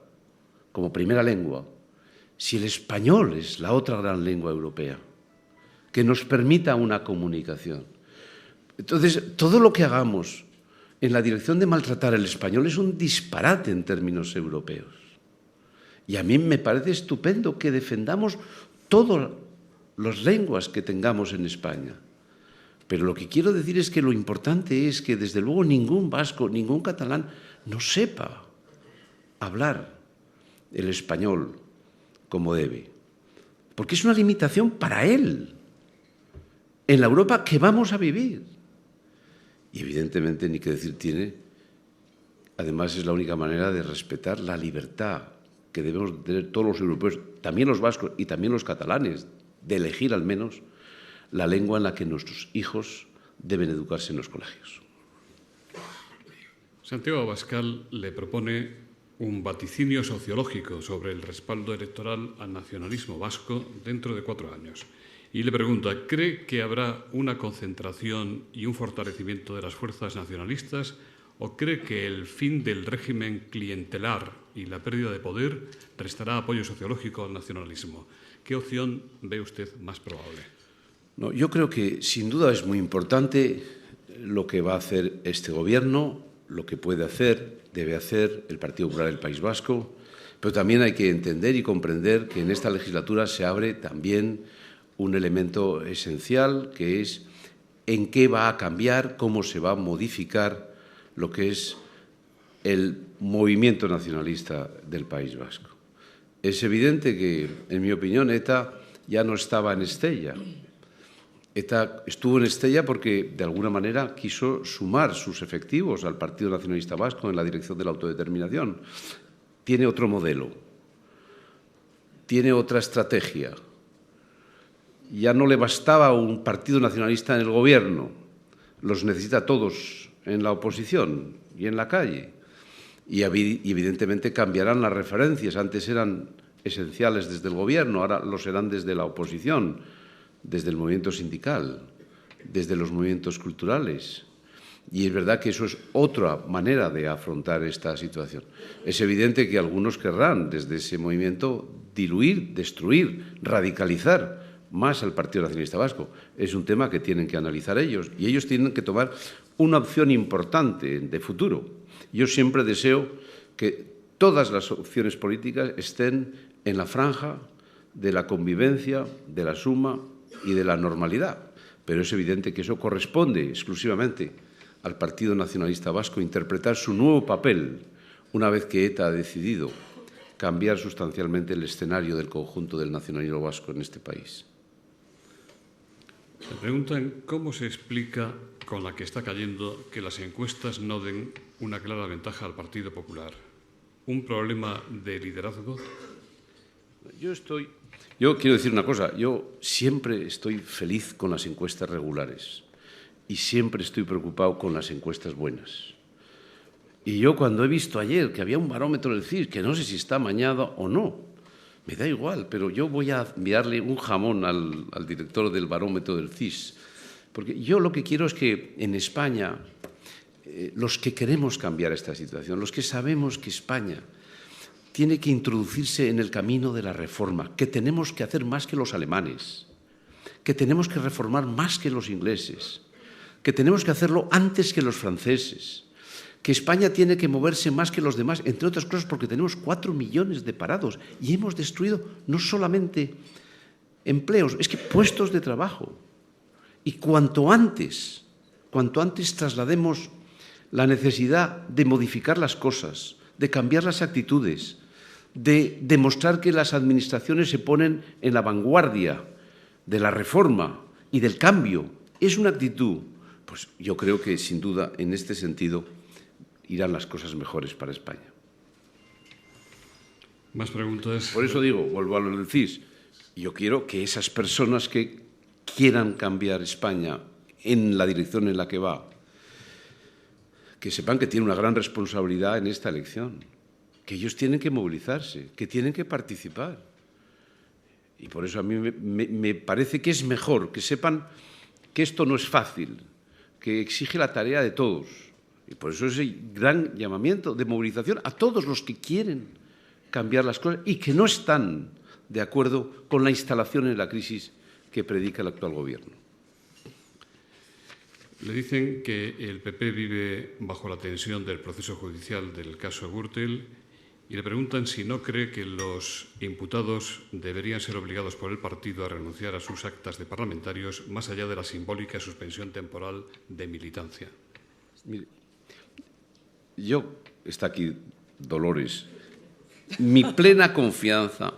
[SPEAKER 2] como primera lengua, si el español es la otra gran lengua europea, que nos permita una comunicación. Entonces, todo lo que hagamos en la dirección de maltratar el español es un disparate en términos europeos. Y a mí me parece estupendo que defendamos todas las lenguas que tengamos en España. Pero lo que quiero decir es que lo importante es que, desde luego, ningún vasco, ningún catalán no sepa hablar el español como debe. Porque es una limitación para él, en la Europa que vamos a vivir. Y evidentemente, ni que decir tiene, además es la única manera de respetar la libertad que debemos tener todos los europeos, también los vascos y también los catalanes, de elegir al menos la lengua en la que nuestros hijos deben educarse en los colegios.
[SPEAKER 3] Santiago Abascal le propone un vaticinio sociológico sobre el respaldo electoral al nacionalismo vasco dentro de 4 años. Y le pregunta, ¿cree que habrá una concentración y un fortalecimiento de las fuerzas nacionalistas o cree que el fin del régimen clientelar y la pérdida de poder restará apoyo sociológico al nacionalismo? ¿Qué opción ve usted más probable?
[SPEAKER 2] No, yo creo que sin duda es muy importante lo que va a hacer este gobierno, lo que puede hacer, debe hacer el Partido Popular del País Vasco, pero también hay que entender y comprender que en esta legislatura se abre también un elemento esencial, que es en qué va a cambiar, cómo se va a modificar lo que es el movimiento nacionalista del País Vasco. Es evidente que, en mi opinión, ETA ya no estaba en Estella. ETA estuvo en Estella porque, de alguna manera, quiso sumar sus efectivos al Partido Nacionalista Vasco en la dirección de la autodeterminación. Tiene otro modelo, tiene otra estrategia. Ya no le bastaba un partido nacionalista en el gobierno, los necesita todos en la oposición y en la calle. Y evidentemente cambiarán las referencias. Antes eran esenciales desde el gobierno, ahora lo serán desde la oposición, desde el movimiento sindical, desde los movimientos culturales. Y es verdad que eso es otra manera de afrontar esta situación. Es evidente que algunos querrán desde ese movimiento diluir, destruir, radicalizar más al Partido Nacionalista Vasco. Es un tema que tienen que analizar ellos y ellos tienen que tomar una opción importante de futuro. Yo siempre deseo que todas las opciones políticas estén en la franja de la convivencia, de la suma y de la normalidad. Pero es evidente que eso corresponde exclusivamente al Partido Nacionalista Vasco interpretar su nuevo papel una vez que ETA ha decidido cambiar sustancialmente el escenario del conjunto del nacionalismo vasco en este país.
[SPEAKER 3] Me preguntan cómo se explica con la que está cayendo que las encuestas no den una clara ventaja al Partido Popular. ¿Un problema de liderazgo?
[SPEAKER 2] Yo quiero decir una cosa, yo siempre estoy feliz con las encuestas regulares y siempre estoy preocupado con las encuestas buenas. Y yo cuando he visto ayer que había un barómetro del CIS, que no sé si está amañado o no, me da igual, pero yo voy a enviarle un jamón al director del barómetro del CIS, porque yo lo que quiero es que en España, los que queremos cambiar esta situación, los que sabemos que España tiene que introducirse en el camino de la reforma, que tenemos que hacer más que los alemanes, que tenemos que reformar más que los ingleses, que tenemos que hacerlo antes que los franceses, que España tiene que moverse más que los demás, entre otras cosas porque tenemos 4 millones de parados y hemos destruido no solamente empleos, es que puestos de trabajo. Y cuanto antes traslademos la necesidad de modificar las cosas, de cambiar las actitudes, de demostrar que las administraciones se ponen en la vanguardia de la reforma y del cambio, es una actitud, pues yo creo que sin duda en este sentido irán las cosas mejores para España.
[SPEAKER 3] Más preguntas.
[SPEAKER 2] Por eso digo, vuelvo a lo del CIS, yo quiero que esas personas que quieran cambiar España en la dirección en la que va, que sepan que tienen una gran responsabilidad en esta elección, que ellos tienen que movilizarse, que tienen que participar. Y por eso a mí me parece que es mejor que sepan que esto no es fácil, que exige la tarea de todos. Y por eso ese gran llamamiento de movilización a todos los que quieren cambiar las cosas y que no están de acuerdo con la instalación en la crisis que predica el actual gobierno.
[SPEAKER 3] Le dicen que el PP vive bajo la tensión del proceso judicial del caso Gürtel y le preguntan si no cree que los imputados deberían ser obligados por el partido a renunciar a sus actas de parlamentarios más allá de la simbólica suspensión temporal de militancia.
[SPEAKER 2] Mire, está aquí Dolores, mi plena confianza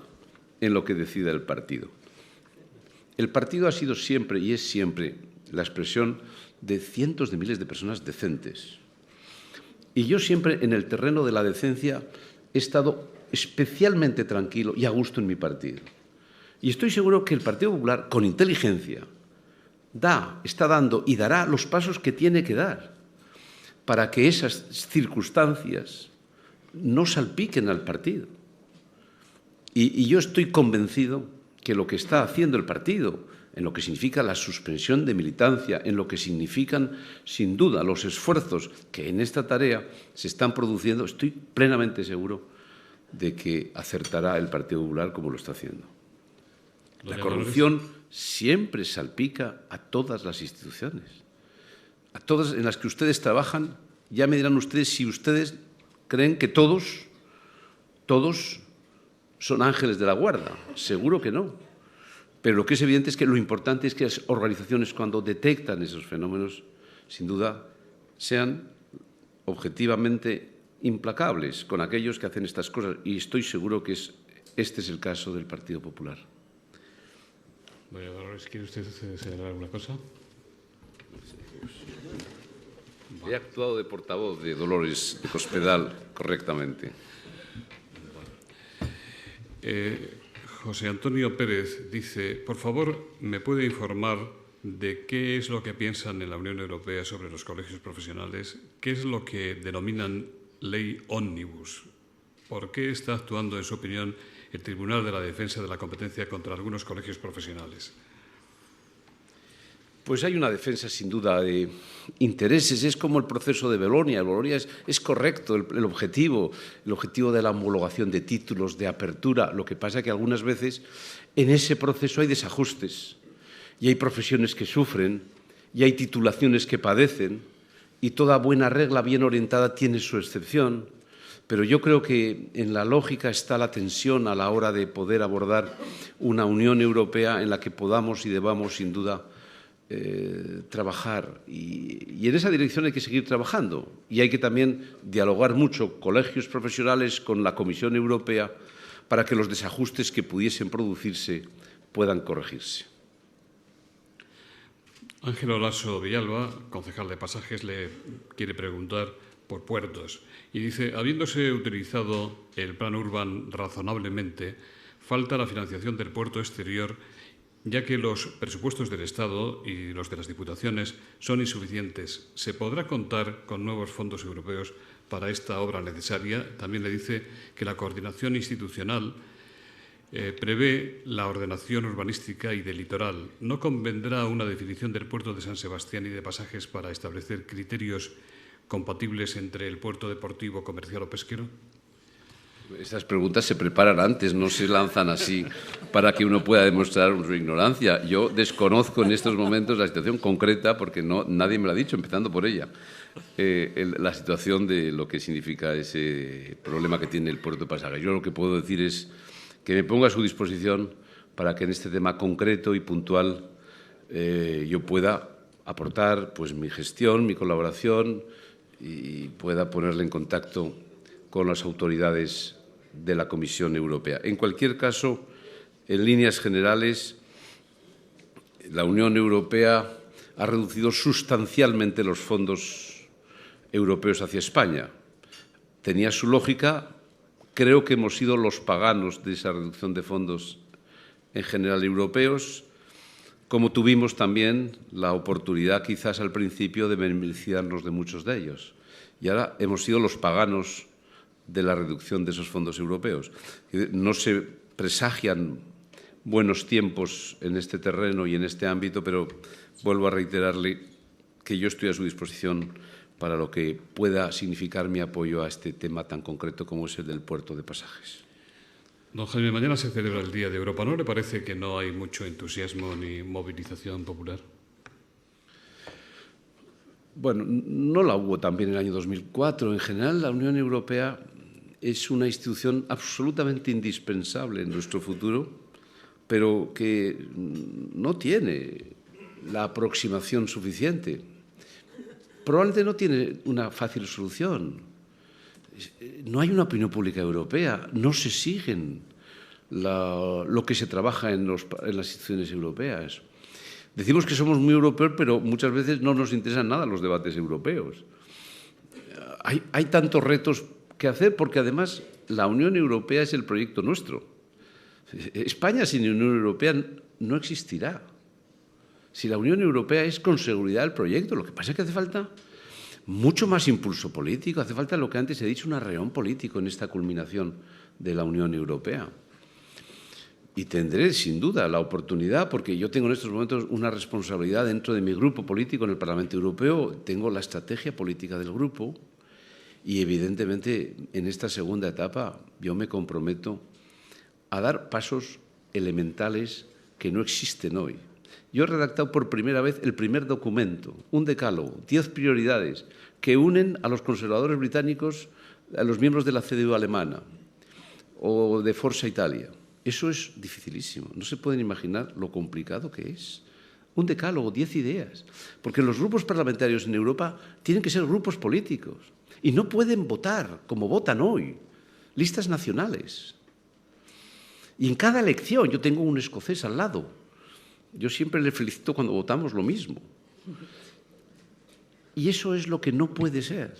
[SPEAKER 2] en lo que decida el partido. El partido ha sido siempre y es siempre la expresión de cientos de miles de personas decentes. Y yo siempre en el terreno de la decencia he estado especialmente tranquilo y a gusto en mi partido. Y estoy seguro que el Partido Popular, con inteligencia, está dando y dará los pasos que tiene que dar para que esas circunstancias no salpiquen al partido. Y yo estoy convencido que lo que está haciendo el partido, en lo que significa la suspensión de militancia, en lo que significan, sin duda, los esfuerzos que en esta tarea se están produciendo, estoy plenamente seguro de que acertará el Partido Popular como lo está haciendo. La corrupción siempre salpica a todas las instituciones. A todas en las que ustedes trabajan, ya me dirán ustedes si ustedes creen que todos son ángeles de la guarda. Seguro que no. Pero lo que es evidente es que lo importante es que las organizaciones, cuando detectan esos fenómenos, sin duda, sean objetivamente implacables con aquellos que hacen estas cosas. Y estoy seguro que este es el caso del Partido Popular.
[SPEAKER 3] María Dolores, ¿quiere usted señalar alguna cosa?
[SPEAKER 2] He actuado de portavoz de Dolores de Cospedal correctamente.
[SPEAKER 3] José Antonio Pérez dice, por favor, ¿me puede informar de qué es lo que piensan en la Unión Europea sobre los colegios profesionales? ¿Qué es lo que denominan ley ómnibus? ¿Por qué está actuando, en su opinión, el Tribunal de la Defensa de la Competencia contra algunos colegios profesionales?
[SPEAKER 2] Pues hay una defensa, sin duda, de intereses. Es como el proceso de Bolonia. Bolonia es correcto el objetivo de la homologación de títulos, de apertura. Lo que pasa es que algunas veces en ese proceso hay desajustes y hay profesiones que sufren y hay titulaciones que padecen y toda buena regla bien orientada tiene su excepción. Pero yo creo que en la lógica está la tensión a la hora de poder abordar una Unión Europea en la que podamos y debamos, sin duda, trabajar y en esa dirección hay que seguir trabajando y hay que también dialogar mucho colegios profesionales con la Comisión Europea para que los desajustes que pudiesen producirse puedan corregirse.
[SPEAKER 3] Ángelo Lasso Villalba, concejal de Pasajes, le quiere preguntar por puertos y dice, habiéndose utilizado el Plan Urban razonablemente, falta la financiación del puerto exterior, ya que los presupuestos del Estado y los de las Diputaciones son insuficientes. ¿Se podrá contar con nuevos fondos europeos para esta obra necesaria? También le dice que la coordinación institucional prevé la ordenación urbanística y del litoral. ¿No convendrá una definición del puerto de San Sebastián y de Pasajes para establecer criterios compatibles entre el puerto deportivo, comercial o pesquero?
[SPEAKER 2] Estas preguntas se preparan antes, no se lanzan así para que uno pueda demostrar su ignorancia. Yo desconozco en estos momentos la situación concreta, porque nadie me lo ha dicho, empezando por ella, la situación de lo que significa ese problema que tiene el puerto de Pasajes. Yo lo que puedo decir es que me ponga a su disposición para que en este tema concreto y puntual yo pueda aportar pues, mi gestión, mi colaboración y pueda ponerle en contacto con las autoridades de la Comisión Europea. En cualquier caso, en líneas generales, la Unión Europea ha reducido sustancialmente los fondos europeos hacia España. Tenía su lógica. Creo que hemos sido los paganos de esa reducción de fondos en general europeos, como tuvimos también la oportunidad quizás al principio de beneficiarnos de muchos de ellos. Y ahora hemos sido los paganos de la reducción de esos fondos europeos. No se presagian buenos tiempos en este terreno y en este ámbito, pero vuelvo a reiterarle que yo estoy a su disposición para lo que pueda significar mi apoyo a este tema tan concreto como es el del puerto de Pasajes.
[SPEAKER 3] Don Jaime, mañana se celebra el Día de Europa. ¿No le parece que no hay mucho entusiasmo ni movilización popular?
[SPEAKER 2] Bueno, no la hubo también en el año 2004. En general, la Unión Europea es una institución absolutamente indispensable en nuestro futuro, pero que no tiene la aproximación suficiente. Probablemente no tiene una fácil solución. No hay una opinión pública europea, no se siguen lo que se trabaja en las instituciones europeas. Decimos que somos muy europeos, pero muchas veces no nos interesan nada los debates europeos. Hay tantos retos que hacer porque, además, la Unión Europea es el proyecto nuestro. España sin Unión Europea no existirá. Si la Unión Europea es con seguridad el proyecto, lo que pasa es que hace falta mucho más impulso político, hace falta lo que antes he dicho, un arreón político en esta culminación de la Unión Europea. Y tendré, sin duda, la oportunidad, porque yo tengo en estos momentos una responsabilidad dentro de mi grupo político en el Parlamento Europeo, tengo la estrategia política del grupo y, evidentemente, en esta segunda etapa yo me comprometo a dar pasos elementales que no existen hoy. Yo he redactado por primera vez el primer documento, un decálogo, 10 prioridades que unen a los conservadores británicos, a los miembros de la CDU alemana o de Forza Italia. Eso es dificilísimo. No se pueden imaginar lo complicado que es. Un decálogo, 10 ideas. Porque los grupos parlamentarios en Europa tienen que ser grupos políticos y no pueden votar como votan hoy, listas nacionales. Y en cada elección, yo tengo un escocés al lado. Yo siempre le felicito cuando votamos lo mismo. Y eso es lo que no puede ser.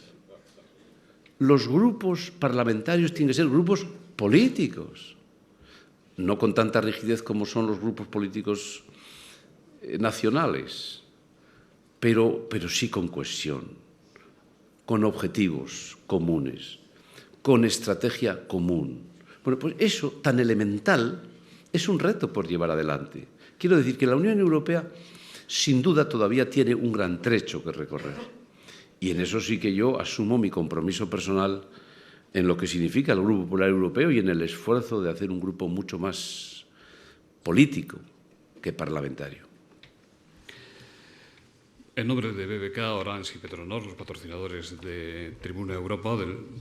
[SPEAKER 2] Los grupos parlamentarios tienen que ser grupos políticos, no con tanta rigidez como son los grupos políticos nacionales, pero sí con cohesión, con objetivos comunes, con estrategia común. Bueno, pues eso tan elemental es un reto por llevar adelante. Quiero decir que la Unión Europea, sin duda, todavía tiene un gran trecho que recorrer. Y en eso sí que yo asumo mi compromiso personal en lo que significa el Grupo Popular Europeo y en el esfuerzo de hacer un grupo mucho más político que parlamentario.
[SPEAKER 3] En nombre de BBK, Orange y Petronor, los patrocinadores de Tribuna Europa,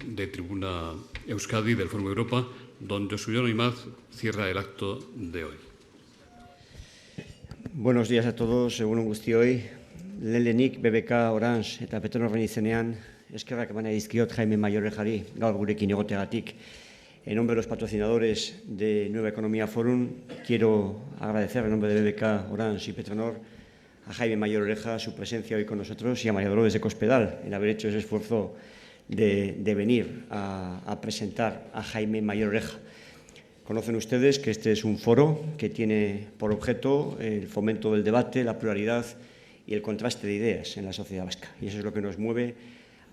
[SPEAKER 3] de Tribuna Euskadi, del Fórum Europa, don Josu Jon Imaz cierra el acto de hoy.
[SPEAKER 4] Buenos días a todos, egun on guztioi. Lehenik BBK, Orange eta Petronorren izenean, eskerrak eman dizkiot Jaime Mayorejari gaur gurekin egoteagatik. En nombre de los patrocinadores de Nueva Economía Forum, quiero agradecer en nombre de BBK, Orange y Petronor a Jaime Mayor-Oreja su presencia hoy con nosotros y a María Dolores de Cospedal en haber hecho ese esfuerzo de venir a presentar a Jaime Mayor-Oreja. Conocen ustedes que este es un foro que tiene por objeto el fomento del debate, la pluralidad y el contraste de ideas en la sociedad vasca. Y eso es lo que nos mueve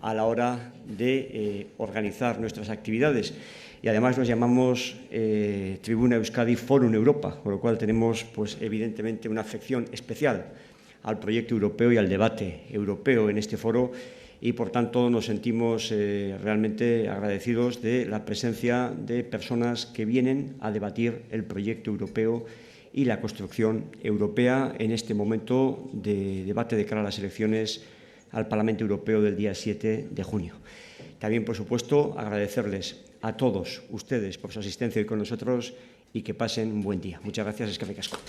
[SPEAKER 4] a la hora de organizar nuestras actividades. Y además nos llamamos Tribuna Euskadi Forum Europa, con lo cual tenemos, pues, evidentemente, una afección especial al proyecto europeo y al debate europeo en este foro y, por tanto, nos sentimos realmente agradecidos de la presencia de personas que vienen a debatir el proyecto europeo y la construcción europea en este momento de debate de cara a las elecciones al Parlamento Europeo del día 7 de junio. También, por supuesto, agradecerles a todos ustedes por su asistencia hoy con nosotros y que pasen un buen día. Muchas gracias, eskerrik asko.